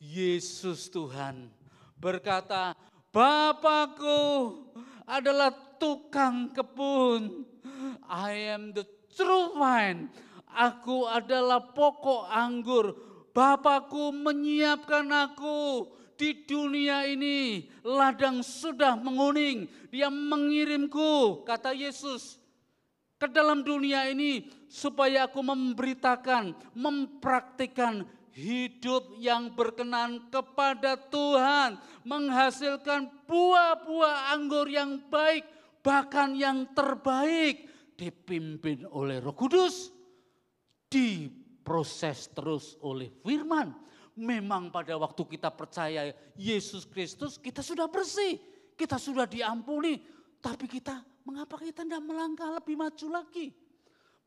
Yesus Tuhan berkata, Bapakku adalah tukang kebun. I am the true vine. Aku adalah pokok anggur. Bapakku menyiapkan aku di dunia ini. Ladang sudah menguning. Dia mengirimku, kata Yesus, ke dalam dunia ini supaya aku memberitakan, mempraktikkan hidup yang berkenan kepada Tuhan, menghasilkan buah-buah anggur yang baik, bahkan yang terbaik, dipimpin oleh Roh Kudus, diproses terus oleh firman. Memang pada waktu kita percaya Yesus Kristus, kita sudah bersih, kita sudah diampuni, tapi mengapa kita tidak melangkah lebih maju lagi?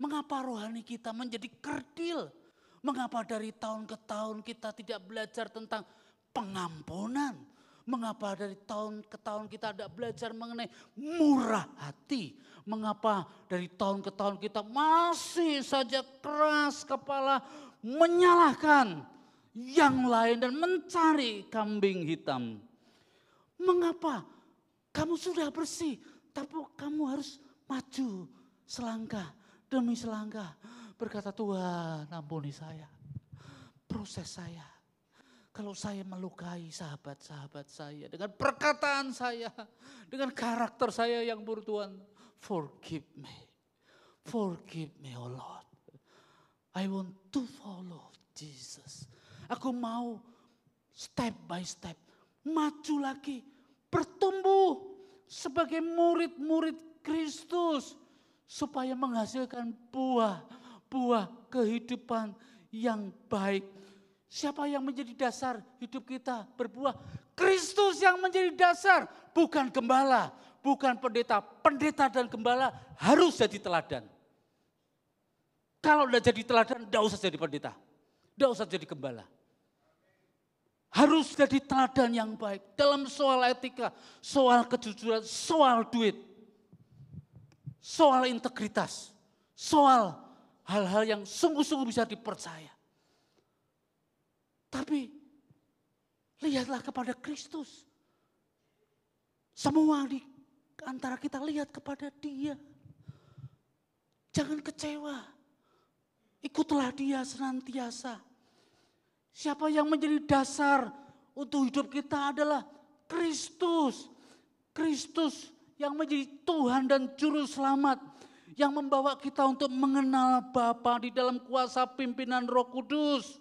Mengapa rohani kita menjadi kerdil? Mengapa dari tahun ke tahun kita tidak belajar tentang pengampunan? Mengapa dari tahun ke tahun kita tidak belajar mengenai murah hati? Mengapa dari tahun ke tahun kita masih saja keras kepala menyalahkan yang lain dan mencari kambing hitam? Mengapa kamu sudah bersih tapi kamu harus maju selangkah demi selangkah? Berkata, Tuhan ampuni saya, proses saya. Kalau saya melukai sahabat-sahabat saya dengan perkataan saya, dengan karakter saya yang buruk, Tuhan, forgive me oh Lord. I want to follow Jesus. Aku mau step by step, maju lagi, bertumbuh sebagai murid-murid Kristus, supaya menghasilkan buah kehidupan yang baik. Siapa yang menjadi dasar hidup kita berbuah? Kristus yang menjadi dasar, bukan gembala, bukan pendeta. Pendeta dan gembala harus jadi teladan. Kalau tidak jadi teladan, tidak usah jadi pendeta, tidak usah jadi gembala. Harus jadi teladan yang baik dalam soal etika, soal kejujuran, soal duit, soal integritas, soal hal-hal yang sungguh-sungguh bisa dipercaya. Tapi lihatlah kepada Kristus. Semua di antara kita lihat kepada Dia. Jangan kecewa. Ikutlah Dia senantiasa. Siapa yang menjadi dasar untuk hidup kita adalah Kristus. Kristus yang menjadi Tuhan dan Juru Selamat. Yang membawa kita untuk mengenal Bapa di dalam kuasa pimpinan Roh Kudus.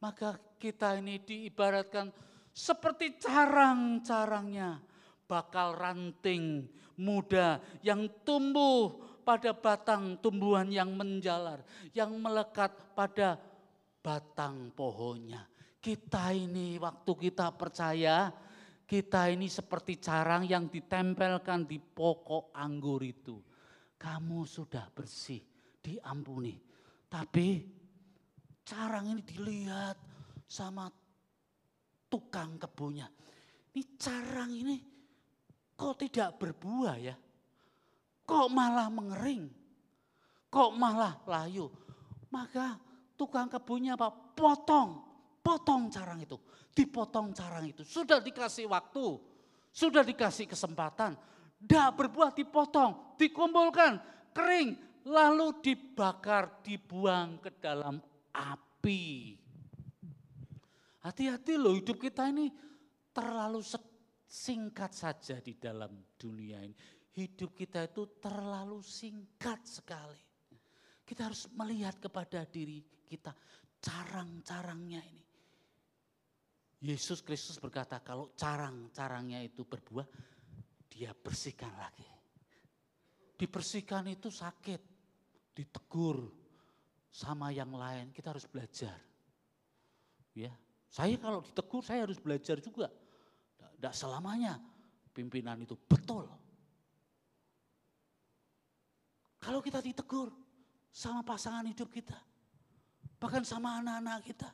Maka kita ini diibaratkan seperti carang-carangnya. Bakal ranting muda yang tumbuh pada batang tumbuhan yang menjalar. Yang melekat pada batang pohonnya. Kita ini waktu kita percaya, kita ini seperti carang yang ditempelkan di pokok anggur itu. Kamu sudah bersih, diampuni. Tapi carang ini dilihat sama tukang kebunnya. Ini carang ini kok tidak berbuah ya? Kok malah mengering? Kok malah layu? Maka tukang kebunnya apa? Potong carang itu. Dipotong carang itu. Sudah dikasih waktu, sudah dikasih kesempatan. Tidak berbuah dipotong, dikumpulkan, kering. Lalu dibakar, dibuang ke dalam api. Hati-hati loh, hidup kita ini terlalu singkat saja di dalam dunia ini. Hidup kita itu terlalu singkat sekali. Kita harus melihat kepada diri kita, carang-carangnya ini. Yesus Kristus berkata kalau carang-carangnya itu berbuah, Dia bersihkan lagi. Dibersihkan itu sakit, ditegur sama yang lain, kita harus belajar. Ya, saya kalau ditegur saya harus belajar juga. Tidak selamanya pimpinan itu betul. Kalau kita ditegur sama pasangan hidup kita, bahkan sama anak-anak kita,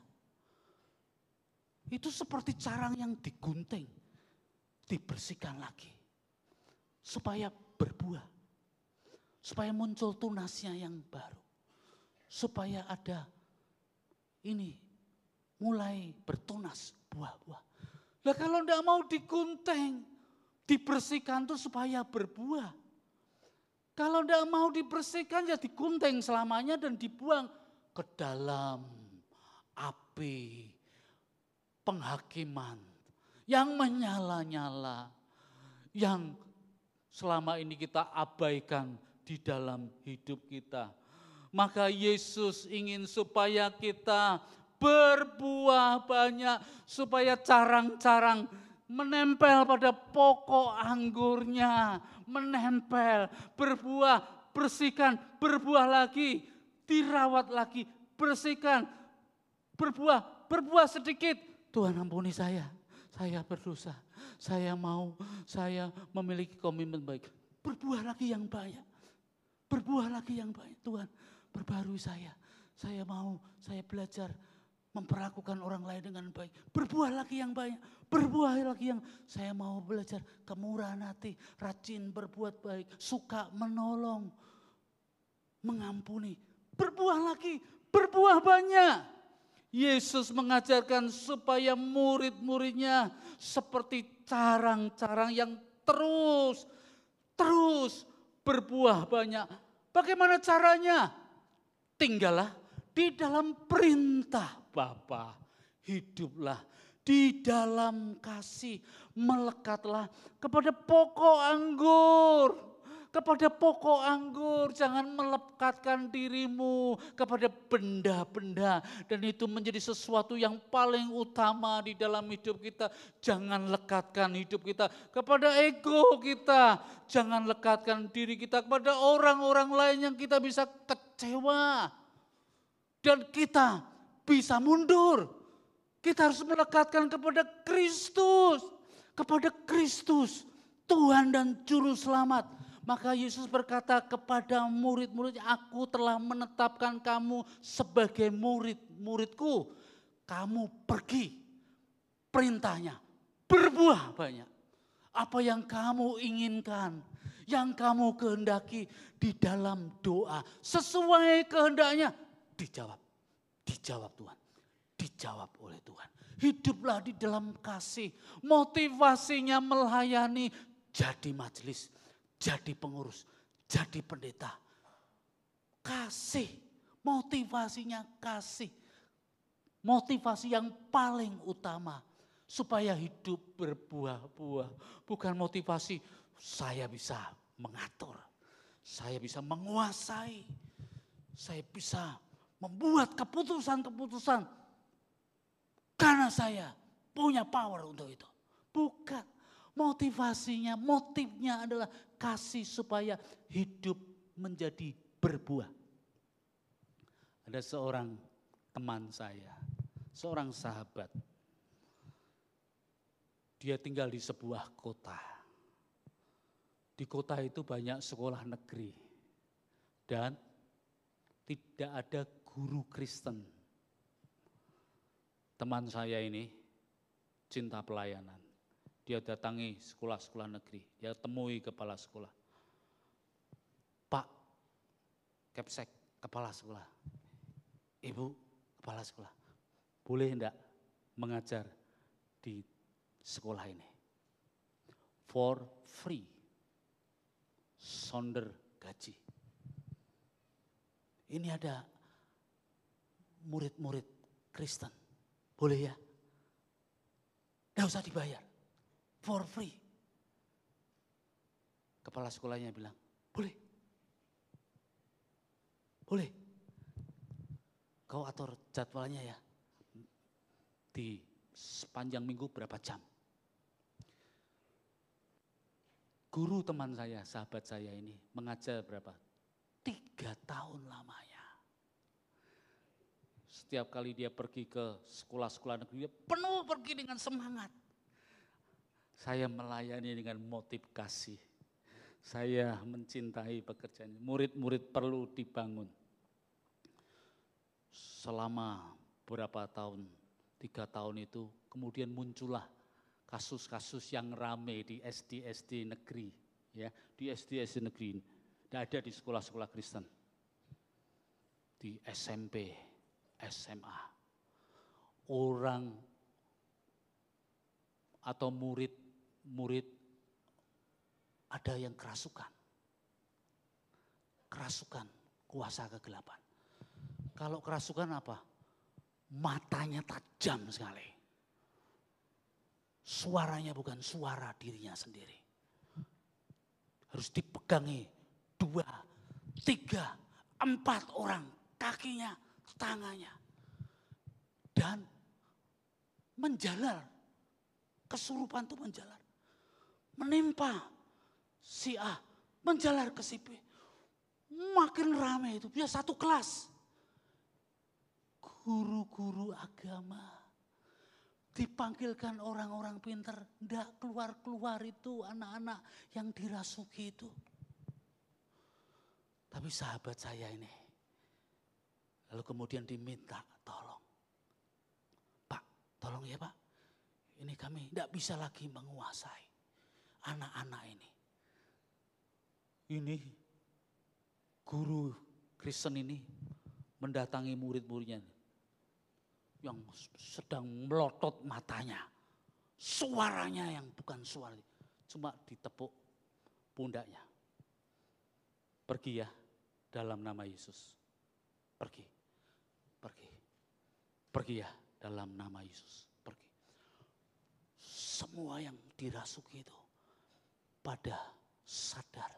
itu seperti carang yang digunting, dibersihkan lagi. Supaya berbuah, supaya muncul tunasnya yang baru. Supaya ada ini mulai bertunas buah-buah. Nah kalau tidak mau digunting, dibersihkan itu supaya berbuah. Kalau tidak mau dibersihkan ya digunting selamanya dan dibuang ke dalam api penghakiman yang menyala-nyala, yang selama ini kita abaikan di dalam hidup kita. Maka Yesus ingin supaya kita berbuah banyak, supaya carang-carang menempel pada pokok anggurnya, menempel, berbuah, bersihkan, berbuah lagi, dirawat lagi, bersihkan, berbuah sedikit. Tuhan ampuni saya berdosa, saya memiliki komitmen baik. Berbuah lagi yang banyak, Tuhan perbarui saya mau, saya belajar memperlakukan orang lain dengan baik. Berbuah lagi yang banyak, saya mau belajar kemurahan hati, rajin berbuat baik, suka menolong, mengampuni. Berbuah lagi, berbuah banyak. Yesus mengajarkan supaya murid-muridnya seperti carang-carang yang terus berbuah banyak. Bagaimana caranya? Tinggallah di dalam perintah Bapa, hiduplah di dalam kasih, melekatlah kepada pokok anggur. Jangan melekatkan dirimu kepada benda-benda. Dan itu menjadi sesuatu yang paling utama di dalam hidup kita. Jangan lekatkan hidup kita kepada ego kita. Jangan lekatkan diri kita kepada orang-orang lain yang kita bisa kecewa. Dan kita bisa mundur. Kita harus melekatkan kepada Kristus, Tuhan dan Juru Selamat. Maka Yesus berkata kepada murid-muridnya, aku telah menetapkan kamu sebagai murid-muridku. Kamu pergi, perintahnya berbuah banyak. Apa yang kamu inginkan, yang kamu kehendaki di dalam doa. Sesuai kehendaknya, dijawab. Dijawab Tuhan, dijawab oleh Tuhan. Hiduplah di dalam kasih, motivasinya melayani, jadi majelis, jadi pengurus, jadi pendeta. Kasih, motivasinya kasih. Motivasi yang paling utama supaya hidup berbuah-buah. Bukan motivasi saya bisa mengatur, saya bisa menguasai, saya bisa membuat keputusan-keputusan karena saya punya power untuk itu. Bukan. Motivasinya, motifnya adalah kasih supaya hidup menjadi berbuah. Ada seorang teman saya, seorang sahabat. Dia tinggal di sebuah kota. Di kota itu banyak sekolah negeri. Dan tidak ada guru Kristen. Teman saya ini cinta pelayanan. Dia datangi sekolah-sekolah negeri. Dia temui kepala sekolah. Pak, Kepsek, kepala sekolah. Ibu, kepala sekolah. Boleh enggak mengajar di sekolah ini? For free. Sonder gaji. Ini ada murid-murid Kristen. Boleh ya? Enggak usah dibayar. For free. Kepala sekolahnya bilang, boleh. Boleh. Kau atur jadwalnya ya. Di sepanjang minggu berapa jam. Guru teman saya, sahabat saya ini mengajar berapa? 3 tahun lamanya. Setiap kali dia pergi ke sekolah-sekolah negeri, dia penuh pergi dengan semangat. Saya melayani dengan motif kasih. Saya mencintai pekerjaan. Murid-murid perlu dibangun. Selama berapa tahun, 3 tahun itu, kemudian muncullah kasus-kasus yang rame di SD-SD negeri. Ya, di SD-SD negeri, tidak ada di sekolah-sekolah Kristen. Di SMP, SMA. Orang atau murid ada yang kerasukan. Kerasukan, kuasa kegelapan. Kalau kerasukan apa? Matanya tajam sekali. Suaranya bukan suara dirinya sendiri. Harus dipegangi 2, 3, 4 orang. Kakinya, tangannya. Dan menjalar. Kesurupan itu menjalar. Menimpa si A, menjalar ke si B. Makin ramai itu, bisa satu kelas. Guru-guru agama. Dipanggilkan orang-orang pintar, enggak keluar-keluar itu anak-anak yang dirasuki itu. Tapi sahabat saya ini, lalu kemudian diminta tolong. Pak, tolong ya Pak, ini kami enggak bisa lagi menguasai anak-anak ini. Ini guru Kristen ini mendatangi murid-muridnya yang sedang melotot matanya. Suaranya yang bukan suara, cuma ditepuk pundaknya. Pergi ya dalam nama Yesus. Pergi, pergi, pergi ya dalam nama Yesus. Pergi. Semua yang dirasuki itu pada sadar.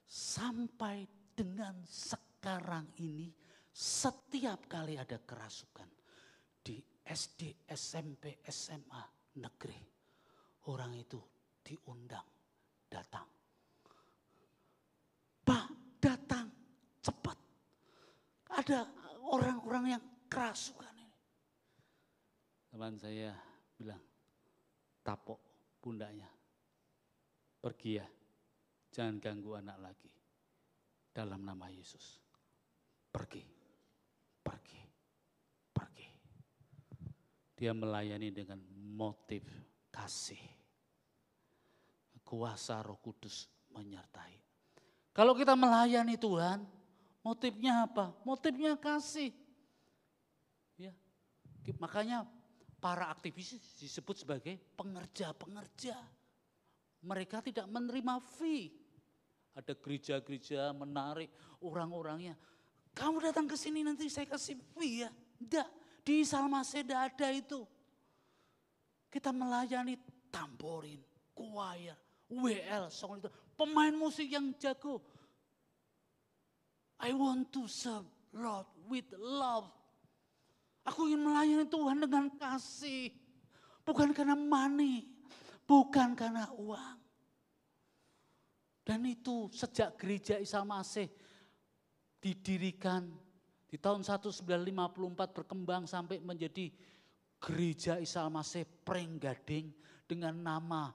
Sampai dengan sekarang ini setiap kali ada kerasukan di SD, SMP, SMA negeri, orang itu diundang datang. Pak, datang cepat. Ada orang-orang yang kerasukan ini. Teman saya bilang, tapok pundaknya. Pergi ya, jangan ganggu anak lagi. Dalam nama Yesus. Pergi, pergi, pergi. Dia melayani dengan motif kasih. Kuasa Roh Kudus menyertai. Kalau kita melayani Tuhan, motifnya apa? Motifnya kasih. Ya. Makanya para aktivis disebut sebagai pengerja-pengerja. Mereka tidak menerima fee. Ada gereja-gereja menarik orang-orangnya. Kamu datang ke sini nanti saya kasih fee ya. Enggak, di Salmasih tidak ada itu. Kita melayani tamborin, choir, WL, song itu. Pemain musik yang jago. I want to serve Lord with love. Aku ingin melayani Tuhan dengan kasih. Bukan karena money, bukan karena uang. Dan itu sejak gereja Isa Masih didirikan di tahun 1954 berkembang sampai menjadi gereja Isa Masih Prenggading dengan nama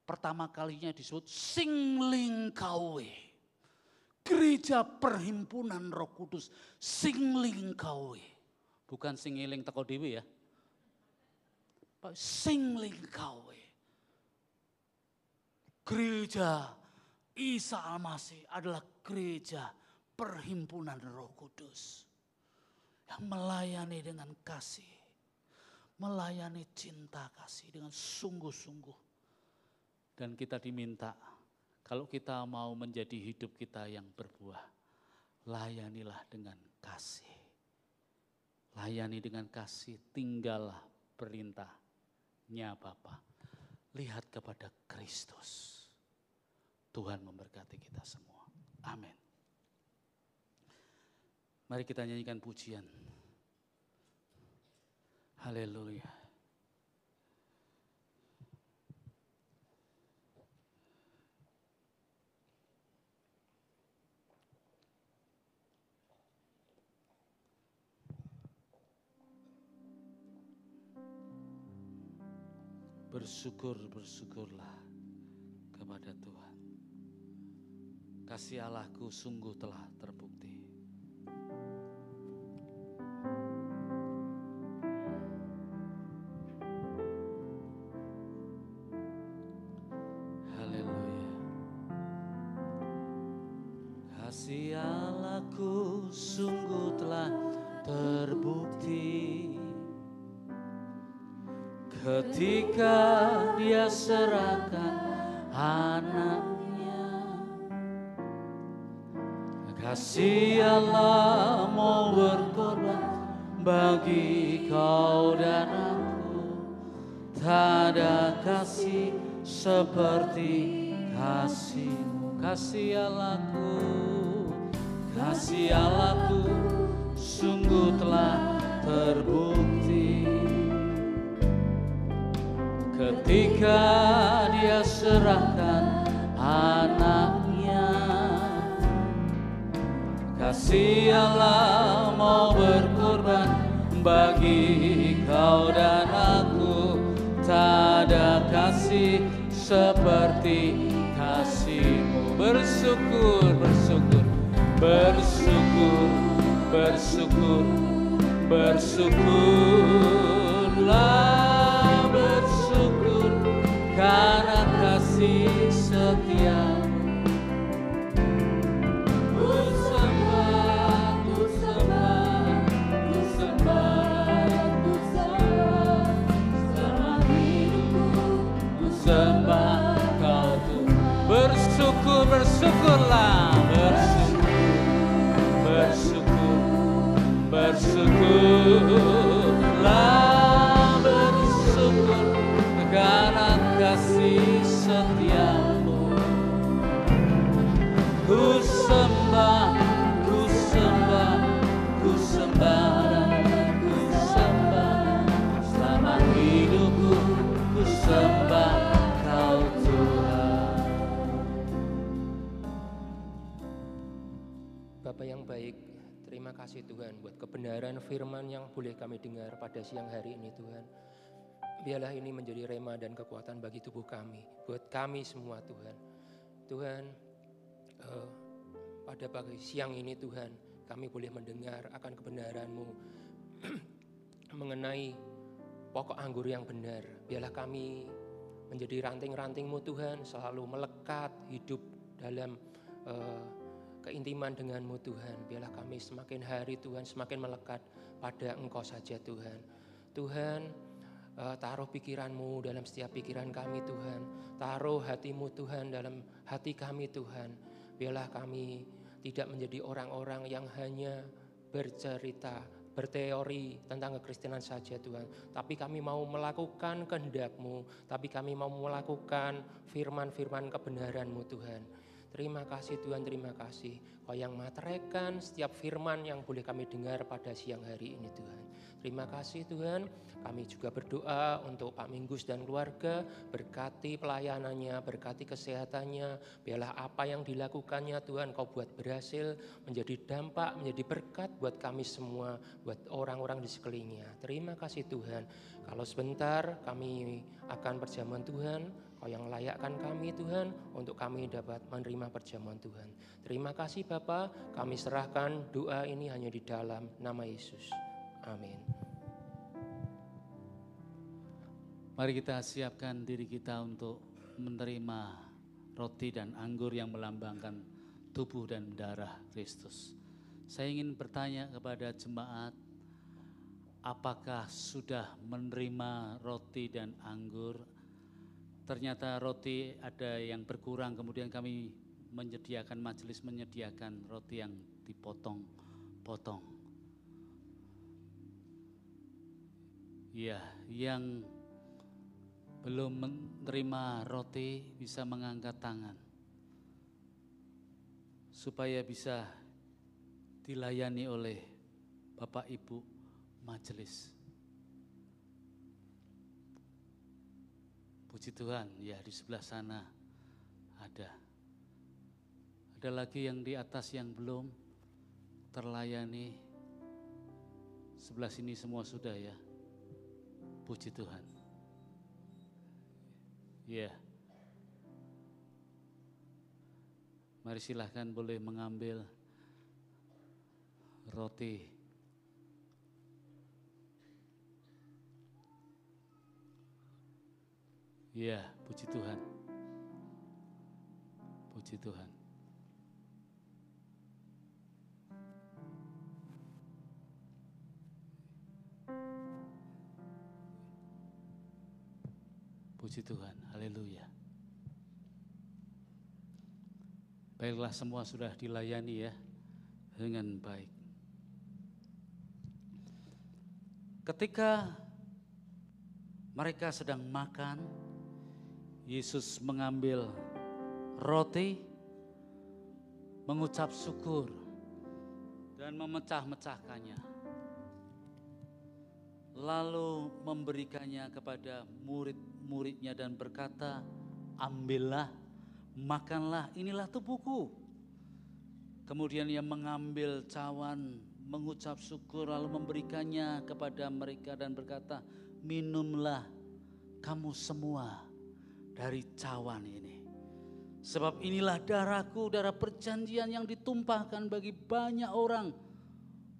pertama kalinya disebut Singlingkawe. Gereja Perhimpunan Roh Kudus Singlingkawe. Bukan singiling teko dhewe ya. Singlingkawe. Gereja Isa Al-Masih adalah gereja Perhimpunan Roh Kudus yang melayani dengan kasih, melayani cinta kasih dengan sungguh-sungguh. Dan kita diminta, kalau kita mau menjadi hidup kita yang berbuah, layanilah dengan kasih. Layani dengan kasih, tinggallah perintahnya Bapa. Lihat kepada Kristus. Tuhan memberkati kita semua. Amin. Mari kita nyanyikan pujian. Haleluya. Bersyukurlah kepada Tuhan. Kasih Allahku sungguh telah terbukti. Haleluya. Kasih Allahku sungguh telah terbukti. Ketika Dia serahkan anaknya, kasih Allah mau berkorban bagi kau dan aku. Tak ada kasih seperti kasih-Mu. Kasih Allahku sungguh telah terbukti. Ketika Dia serahkan anaknya, kasih Allah mau berkorban bagi kau dan aku. Tak ada kasih seperti kasih-Mu. Bersyukurlah. Karena kasih setia-Mu, ku sembah, selama hidupku, ku sembah Kau Tuhan. Bersyukurlah, bersyukurlah, bersyukur karena kasih setia-Mu. Ku sembah, selama hidupku, ku sembah Kau Tuhan. Bapa yang baik, terima kasih Tuhan buat kebenaran firman yang boleh kami dengar pada siang hari ini Tuhan. Biarlah ini menjadi rema dan kekuatan bagi tubuh kami, buat kami semua Tuhan. Tuhan, pada pagi siang ini Tuhan, kami boleh mendengar akan kebenaran-Mu mengenai pokok anggur yang benar. Biarlah kami menjadi ranting-ranting-Mu Tuhan, selalu melekat hidup dalam keintiman dengan-Mu Tuhan. Biarlah kami semakin hari Tuhan semakin melekat pada Engkau saja Tuhan. Tuhan, taruh pikiran-Mu dalam setiap pikiran kami Tuhan. Taruh hati-Mu Tuhan dalam hati kami Tuhan. Biarlah kami tidak menjadi orang-orang yang hanya bercerita, berteori tentang kekristenan saja Tuhan. Tapi kami mau melakukan kehendak-Mu. Tapi kami mau melakukan firman-firman kebenaran-Mu Tuhan. Terima kasih Tuhan, terima kasih. Kau yang materaikan setiap firman yang boleh kami dengar pada siang hari ini Tuhan. Terima kasih Tuhan. Kami juga berdoa untuk Pak Minggus dan keluarga. Berkati pelayanannya, berkati kesehatannya. Biarlah apa yang dilakukannya Tuhan Kau buat berhasil, menjadi dampak, menjadi berkat buat kami semua, buat orang-orang di sekelilingnya. Terima kasih Tuhan. Kalau sebentar kami akan perjamuan Tuhan, Kau yang layakkan kami Tuhan untuk kami dapat menerima perjamuan Tuhan. Terima kasih Bapa, kami serahkan doa ini hanya di dalam nama Yesus. Amin. Mari kita siapkan diri kita untuk menerima roti dan anggur yang melambangkan tubuh dan darah Kristus. Saya ingin bertanya kepada jemaat, apakah sudah menerima roti dan anggur? Ternyata roti ada yang berkurang, kemudian kami majelis menyediakan roti yang dipotong-potong. Ya, yang belum menerima roti bisa mengangkat tangan supaya bisa dilayani oleh Bapak Ibu majelis. Puji Tuhan, ya di sebelah sana ada. Ada lagi yang di atas yang belum terlayani. Sebelah sini semua sudah ya. Puji Tuhan. Ya. Mari silahkan boleh mengambil roti. Ya, puji Tuhan. Puji Tuhan. Puji Tuhan, haleluya. Baiklah, semua sudah dilayani ya dengan baik. Ketika mereka sedang makan, Yesus mengambil roti, mengucap syukur, dan memecah-mecahkannya. Lalu memberikannya kepada murid-muridnya dan berkata, ambillah, makanlah, inilah tubuhku. Kemudian ia mengambil cawan, mengucap syukur, lalu memberikannya kepada mereka dan berkata, minumlah kamu semua dari cawan ini. Sebab inilah darahku, darah perjanjian yang ditumpahkan bagi banyak orang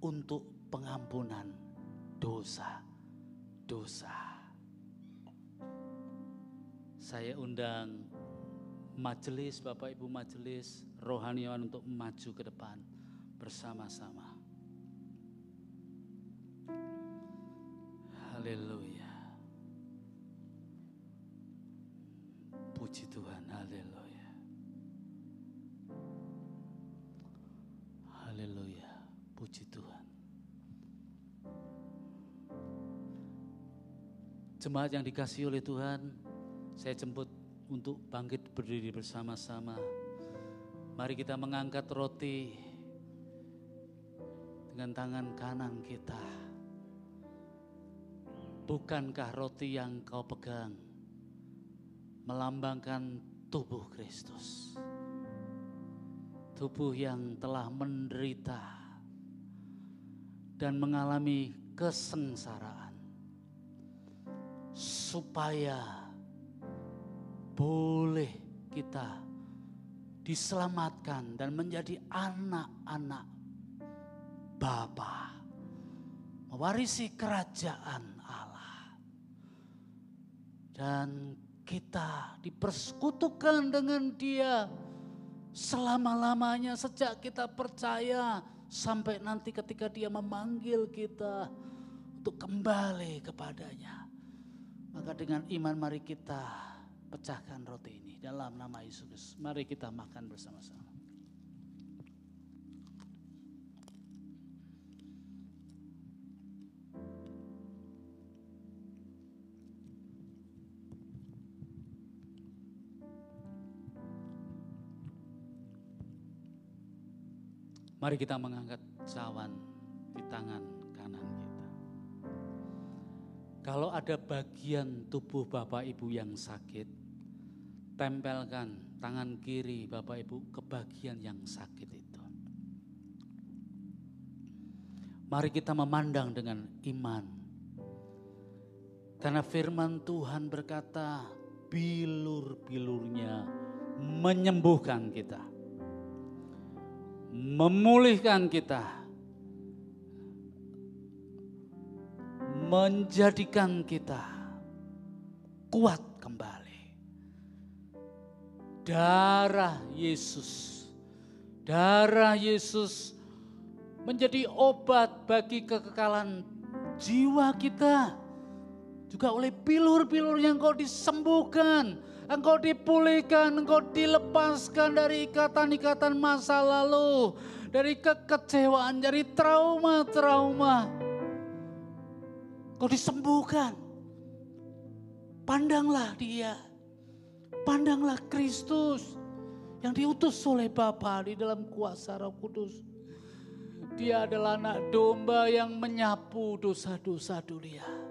untuk pengampunan dosa-dosa. Saya undang majelis, Bapak Ibu majelis, rohaniawan untuk maju ke depan bersama-sama. Haleluya. Puji Tuhan, haleluya. Haleluya, puji Tuhan. Jemaat yang dikasihi oleh Tuhan, saya jemput untuk bangkit berdiri bersama-sama. Mari kita mengangkat roti dengan tangan kanan kita. Bukankah roti yang kau pegang melambangkan tubuh Kristus? Tubuh yang telah menderita dan mengalami kesengsaraan, supaya boleh kita diselamatkan dan menjadi anak-anak Bapa, mewarisi kerajaan Allah. Dan kita dipersekutukan dengan Dia selama-lamanya sejak kita percaya sampai nanti ketika Dia memanggil kita untuk kembali kepadanya. Maka dengan iman mari kita pecahkan roti ini dalam nama Yesus. Mari kita makan bersama-sama. Mari kita mengangkat cawan di tangan kanan kita. Kalau ada bagian tubuh Bapak Ibu yang sakit, tempelkan tangan kiri Bapak Ibu ke bagian yang sakit itu. Mari kita memandang dengan iman. Karena firman Tuhan berkata, bilur-bilurnya menyembuhkan kita. Memulihkan kita, menjadikan kita kuat kembali. Darah Yesus menjadi obat bagi kekekalan jiwa kita. Juga oleh bilur-bilur yang Engkau disembuhkan, Engkau dipulihkan, Engkau dilepaskan dari ikatan-ikatan masa lalu, dari kekecewaan, dari trauma-trauma. Engkau disembuhkan. Pandanglah Dia, pandanglah Kristus yang diutus oleh Bapa di dalam kuasa Roh Kudus. Dia adalah anak domba yang menyapu dosa-dosa dunia.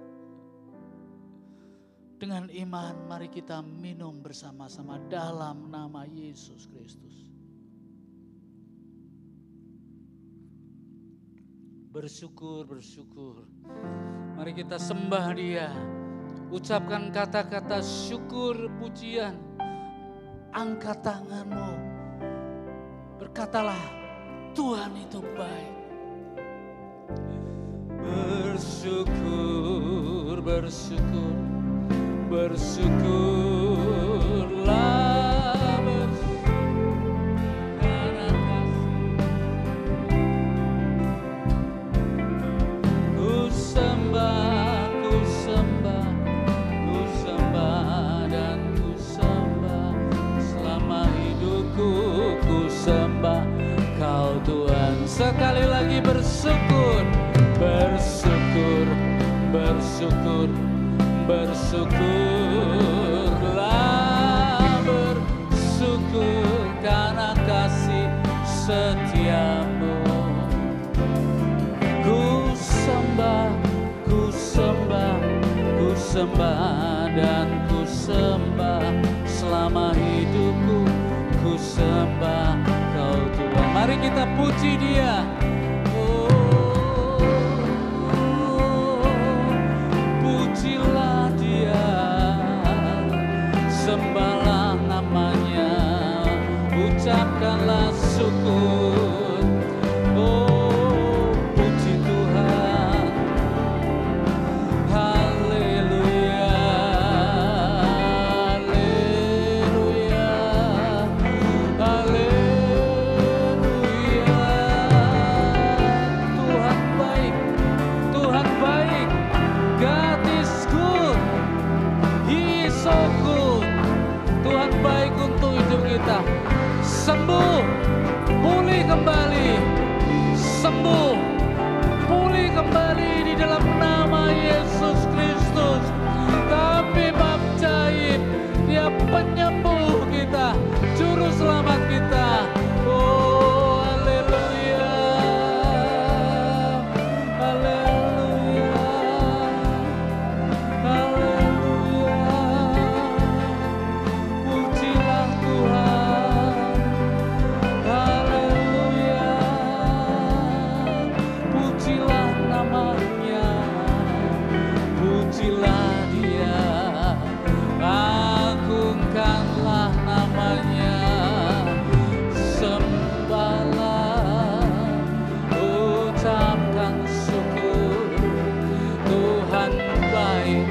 Dengan iman mari kita minum bersama-sama dalam nama Yesus Kristus. Bersyukur. Mari kita sembah Dia. Ucapkan kata-kata syukur, pujian. Angkat tanganmu. Berkatalah, Tuhan itu baik. Bersyukur. Bersyukurlah karena kasih. Ku sembah dan ku sembah. Selama hidupku ku sembah Kau Tuhan. Sekali lagi bersyukur. Bersyukurlah, bersyukur karena kasih setiamu. Ku sembah dan ku sembah. Selama hidupku ku sembah Kau Tuhan. Mari kita puji Dia. Pujilah Dia, sembahlah namanya, ucapkanlah syukur. Oh, puji Tuhan, haleluya, haleluya, haleluya. Tuhan baik, Tuhan baik. God is good, He is so good. Tuhan baik untuk hidup kita. Sembuh, pulih kembali. Sembuh, pulih kembali di dalam nama Yesus Kristus. Tapi Bapa ajaib, Dia penyembuh kita, juru selamat kita. Oh, haleluya, haleluya, haleluya. Pujilah Tuhan, haleluya. Pujilah namanya, pujilah Dia, agungkanlah namanya, sembahlah, ucapkan syukur. Tuhan baik,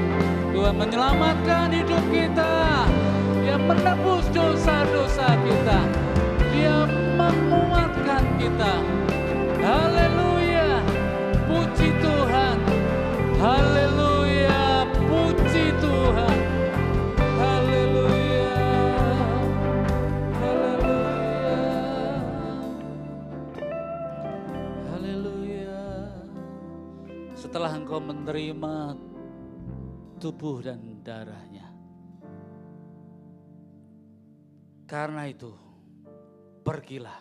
Tuhan menyelamatkan hidup kita. setelah engkau menerima tubuh dan darahnya. Karena itu, pergilah,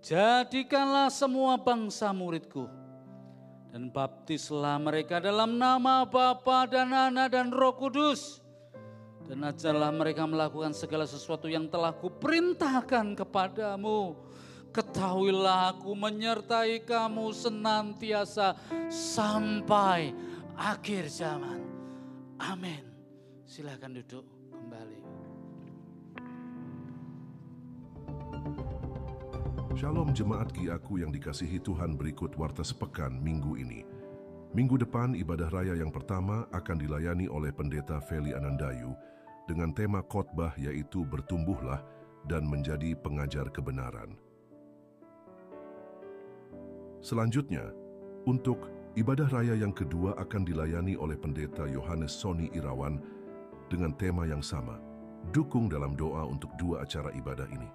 jadikanlah semua bangsa muridku, dan baptislah mereka dalam nama Bapa dan Anak dan Roh Kudus, dan ajarlah mereka melakukan segala sesuatu yang telah kuperintahkan kepadamu. Ketahuilah aku menyertai kamu senantiasa sampai akhir zaman. Amin. Silakan duduk kembali. Shalom jemaat GIAKU yang dikasihi Tuhan, berikut warta sepekan minggu ini. Minggu depan ibadah raya yang pertama akan dilayani oleh Pendeta Feli Anandayu dengan tema khotbah yaitu bertumbuhlah dan menjadi pengajar kebenaran. Selanjutnya, untuk ibadah raya yang kedua akan dilayani oleh Pendeta Yohanes Soni Irawan dengan tema yang sama, dukung dalam doa untuk dua acara ibadah ini.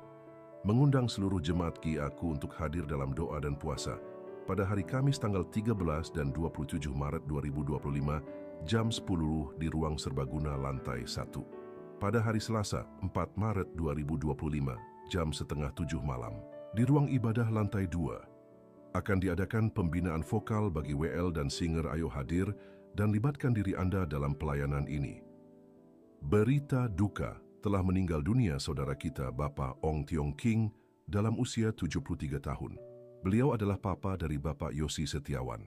Mengundang seluruh jemaat GIAKU untuk hadir dalam doa dan puasa pada hari Kamis tanggal 13 dan 27 Maret 2025 jam 10 di Ruang Serbaguna lantai 1. Pada hari Selasa 4 Maret 2025 jam setengah 7 malam di Ruang Ibadah lantai 2. Akan diadakan pembinaan vokal bagi WL dan singer Ayo Hadir dan libatkan diri Anda dalam pelayanan ini. Berita duka, telah meninggal dunia saudara kita Bapak Ong Tiong King dalam usia 73 tahun. Beliau adalah papa dari Bapak Yosi Setiawan.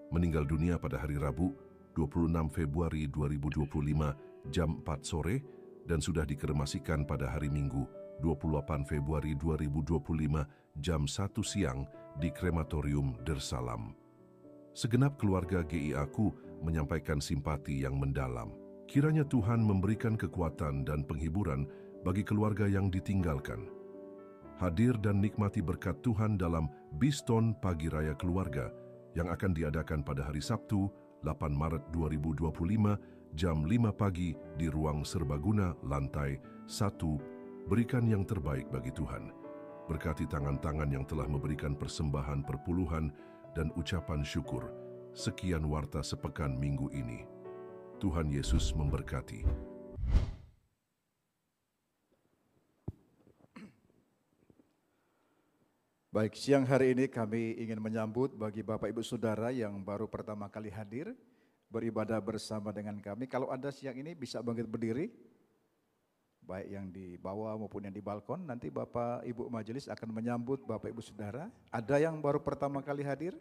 Meninggal dunia pada hari Rabu 26 Februari 2025 jam 4 sore dan sudah dikremasikan pada hari Minggu 28 Februari 2025 jam 1 siang di Krematorium Dersalam. Segenap keluarga GIAKU menyampaikan simpati yang mendalam. Kiranya Tuhan memberikan kekuatan dan penghiburan bagi keluarga yang ditinggalkan. Hadir dan nikmati berkat Tuhan dalam Biston Pagi Raya Keluarga yang akan diadakan pada hari Sabtu 8 Maret 2025 jam 5 pagi di Ruang Serbaguna lantai 1. Berikan yang terbaik bagi Tuhan. Berkati tangan-tangan yang telah memberikan persembahan perpuluhan dan ucapan syukur. Sekian warta sepekan minggu ini. Tuhan Yesus memberkati. Baik, siang hari ini kami ingin menyambut bagi Bapak Ibu Saudara yang baru pertama kali hadir beribadah bersama dengan kami. Kalau Anda siang ini bisa bangkit berdiri, baik yang di bawah maupun yang di balkon, nanti Bapak Ibu Majelis akan menyambut Bapak Ibu Saudara. Ada yang baru pertama kali hadir?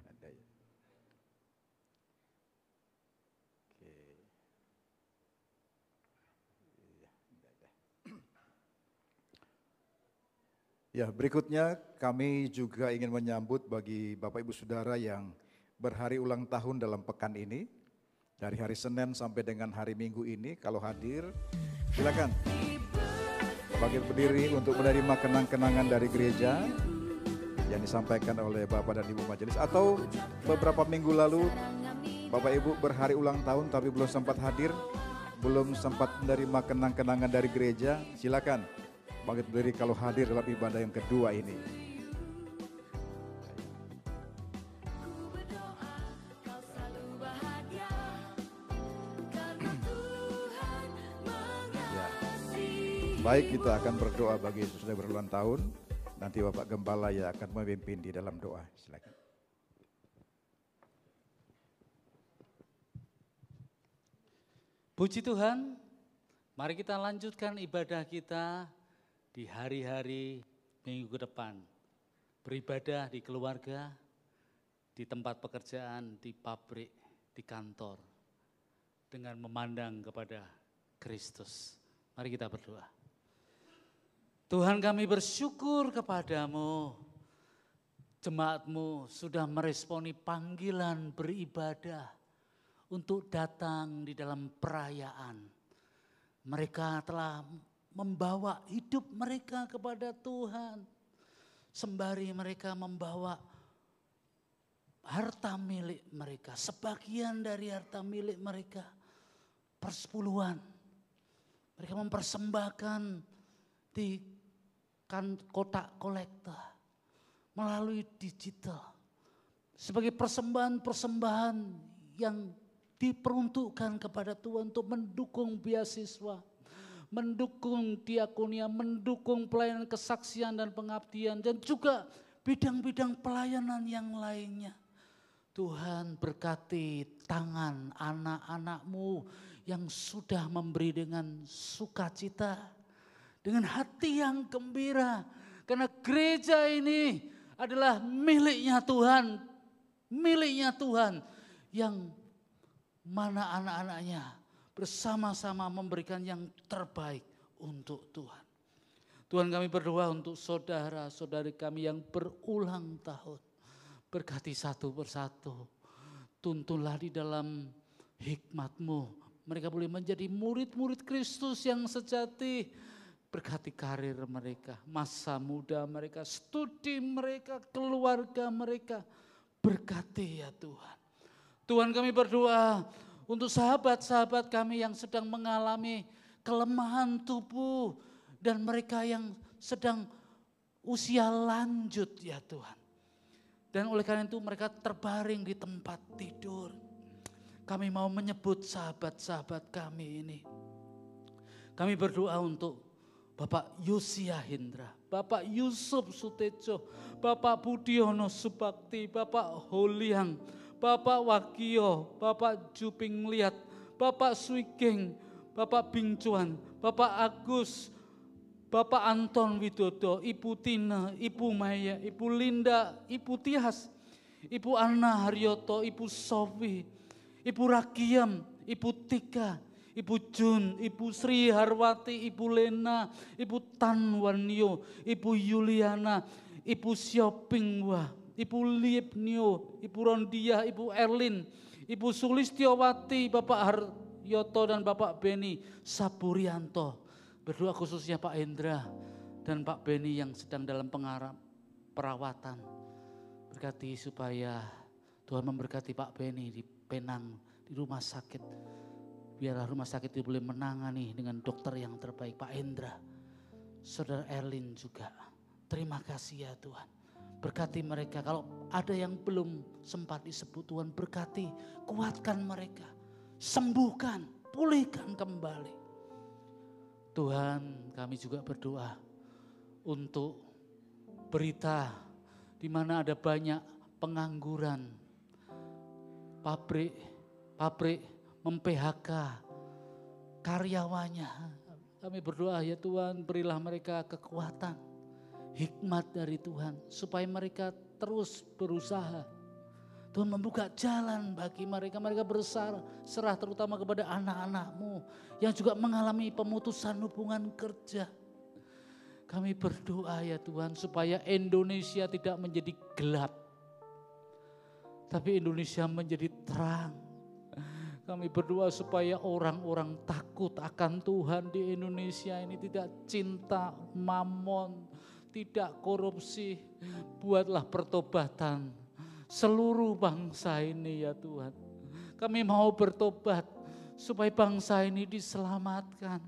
Ada ya. Oke. Ya, berikutnya kami juga ingin menyambut bagi Bapak Ibu Saudara yang berhari ulang tahun dalam pekan ini. Dari hari Senin sampai dengan hari Minggu ini, kalau hadir, silakan bangkit berdiri untuk menerima kenang-kenangan dari gereja yang disampaikan oleh Bapak dan Ibu Majelis. Atau beberapa minggu lalu Bapak Ibu berhari ulang tahun tapi belum sempat hadir, belum sempat menerima kenang-kenangan dari gereja, silakan bangkit berdiri kalau hadir dalam ibadah yang kedua ini. Baik, kita akan berdoa bagi sesudah berulang tahun. Nanti Bapak Gembala yang akan memimpin di dalam doa. Silakan. Puji Tuhan, mari kita lanjutkan ibadah kita di hari-hari minggu ke depan. Beribadah di keluarga, di tempat pekerjaan, di pabrik, di kantor. Dengan memandang kepada Kristus. Mari kita berdoa. Tuhan, kami bersyukur kepadamu, jemaat-Mu sudah meresponi panggilan beribadah untuk datang di dalam perayaan. Mereka telah membawa hidup mereka kepada Tuhan, sembari mereka membawa harta milik mereka, sebagian dari harta milik mereka, persepuluhan. Mereka mempersembahkan di kotak kolektor melalui digital sebagai persembahan-persembahan yang diperuntukkan kepada Tuhan untuk mendukung beasiswa, mendukung diakonia, mendukung pelayanan kesaksian dan pengabdian, dan juga bidang-bidang pelayanan yang lainnya. Tuhan berkati tangan anak-anak-Mu yang sudah memberi dengan sukacita, dengan hati yang gembira. Karena gereja ini adalah miliknya Tuhan yang mana anak-anaknya bersama-sama memberikan yang terbaik untuk Tuhan. Tuhan, kami berdoa untuk saudara-saudari kami yang berulang tahun. Berkati satu persatu. Tuntunlah di dalam hikmat-Mu. Mereka boleh menjadi murid-murid Kristus yang sejati. Berkati karir mereka, masa muda mereka, studi mereka, keluarga mereka. Berkati ya Tuhan. Tuhan, kami berdoa untuk sahabat-sahabat kami yang sedang mengalami kelemahan tubuh dan mereka yang sedang usia lanjut ya Tuhan. Dan oleh karena itu mereka terbaring di tempat tidur. Kami mau menyebut sahabat-sahabat kami ini. Kami berdoa untuk Bapak Yosia Hendra, Bapak Yusuf Sutejo, Bapak Budiono Subakti, Bapak Holiang, Bapak Wakio, Bapak Juping Liat, Bapak Suigeng, Bapak Bingcuan, Bapak Agus, Bapak Anton Widodo, Ibu Tina, Ibu Maya, Ibu Linda, Ibu Tias, Ibu Anna Haryoto, Ibu Sofi, Ibu Rakiam, Ibu Tika, Ibu Jun, Ibu Sri Harwati, Ibu Lena, Ibu Tanwanyo, Ibu Yuliana, Ibu Siopingwa, Ibu Liepnio, Ibu Rondia, Ibu Erlin, Ibu Sulistiowati, Bapak Haryoto dan Bapak Beni Saburianto. Berdoa khususnya Pak Hendra dan Pak Beni yang sedang dalam perawatan. Berkati supaya Tuhan memberkati Pak Beni di Penang, di rumah sakit. Biarlah rumah sakit itu boleh menangani dengan dokter yang terbaik. Pak Hendra, Saudara Erlin juga. Terima kasih ya Tuhan. Berkati mereka, kalau ada yang belum sempat disebut Tuhan berkati, kuatkan mereka, sembuhkan, pulihkan kembali. Tuhan, kami juga berdoa untuk berita di mana ada banyak pengangguran, pabrik mem-PHK karyawannya. Kami berdoa ya Tuhan, berilah mereka kekuatan, hikmat dari Tuhan supaya mereka terus berusaha. Tuhan membuka jalan bagi mereka berserah terutama kepada anak-anak-Mu yang juga mengalami pemutusan hubungan kerja. Kami berdoa ya Tuhan supaya Indonesia tidak menjadi gelap, tapi Indonesia menjadi terang. Kami berdoa supaya orang-orang takut akan Tuhan di Indonesia ini, tidak cinta mamon, tidak korupsi. Buatlah pertobatan seluruh bangsa ini ya Tuhan. Kami mau bertobat supaya bangsa ini diselamatkan.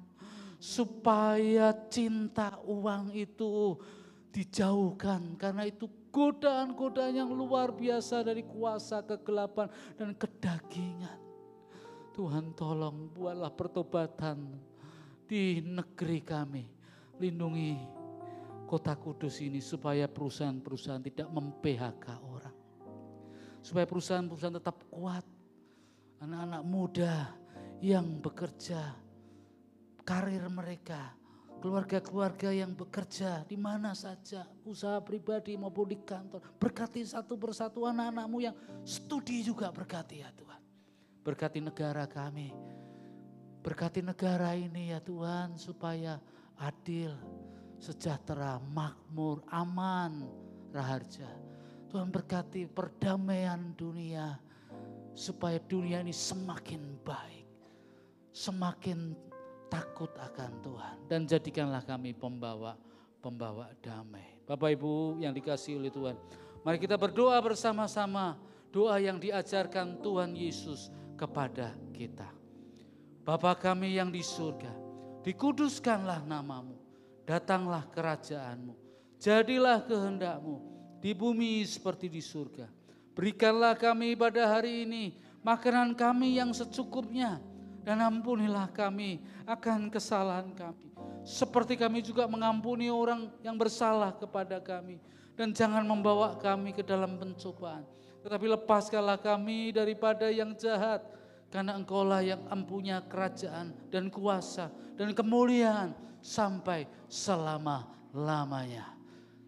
Supaya cinta uang itu dijauhkan. Karena itu godaan-godaan yang luar biasa dari kuasa kegelapan dan kedagingan. Tuhan tolong buatlah pertobatan di negeri kami. Lindungi Kota Kudus ini supaya perusahaan-perusahaan tidak mem-PHK orang. Supaya perusahaan-perusahaan tetap kuat. Anak-anak muda yang bekerja, karir mereka, keluarga-keluarga yang bekerja di mana saja, usaha pribadi maupun di kantor. Berkati satu persatu anak-anak-Mu yang studi juga, berkati ya Tuhan. Berkati negara kami, berkati negara ini ya Tuhan supaya adil, sejahtera, makmur, aman, raharja. Tuhan berkati perdamaian dunia supaya dunia ini semakin baik, semakin takut akan Tuhan. Dan jadikanlah kami pembawa damai. Bapak Ibu yang dikasihi oleh Tuhan, mari kita berdoa bersama-sama doa yang diajarkan Tuhan Yesus kepada kita. Bapa kami yang di surga, dikuduskanlah nama-Mu, datanglah kerajaan-Mu, jadilah kehendak-Mu di bumi seperti di surga. Berikanlah kami pada hari ini makanan kami yang secukupnya, dan ampunilah kami akan kesalahan kami, seperti kami juga mengampuni orang yang bersalah kepada kami. Dan jangan membawa kami ke dalam pencobaan, tetapi lepaskanlah kami daripada yang jahat, karena Engkaulah yang empunya kerajaan dan kuasa dan kemuliaan sampai selama-lamanya.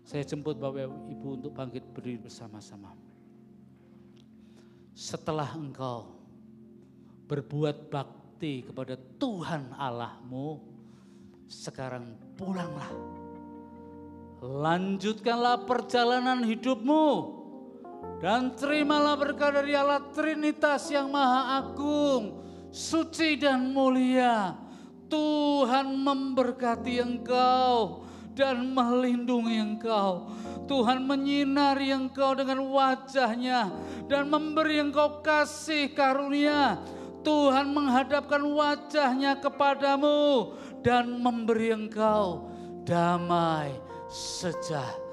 Saya jemput Bapak Ibu untuk bangkit berdiri bersama-sama. Setelah engkau berbuat bakti kepada Tuhan Allahmu, sekarang pulanglah. Lanjutkanlah perjalanan hidupmu dan terimalah berkat dari Allah Trinitas yang Maha Agung, suci dan mulia. Tuhan memberkati engkau dan melindungi engkau. Tuhan menyinari engkau dengan wajah-Nya dan memberi engkau kasih karunia. Tuhan menghadapkan wajah-Nya kepadamu dan memberi engkau damai sejahtera.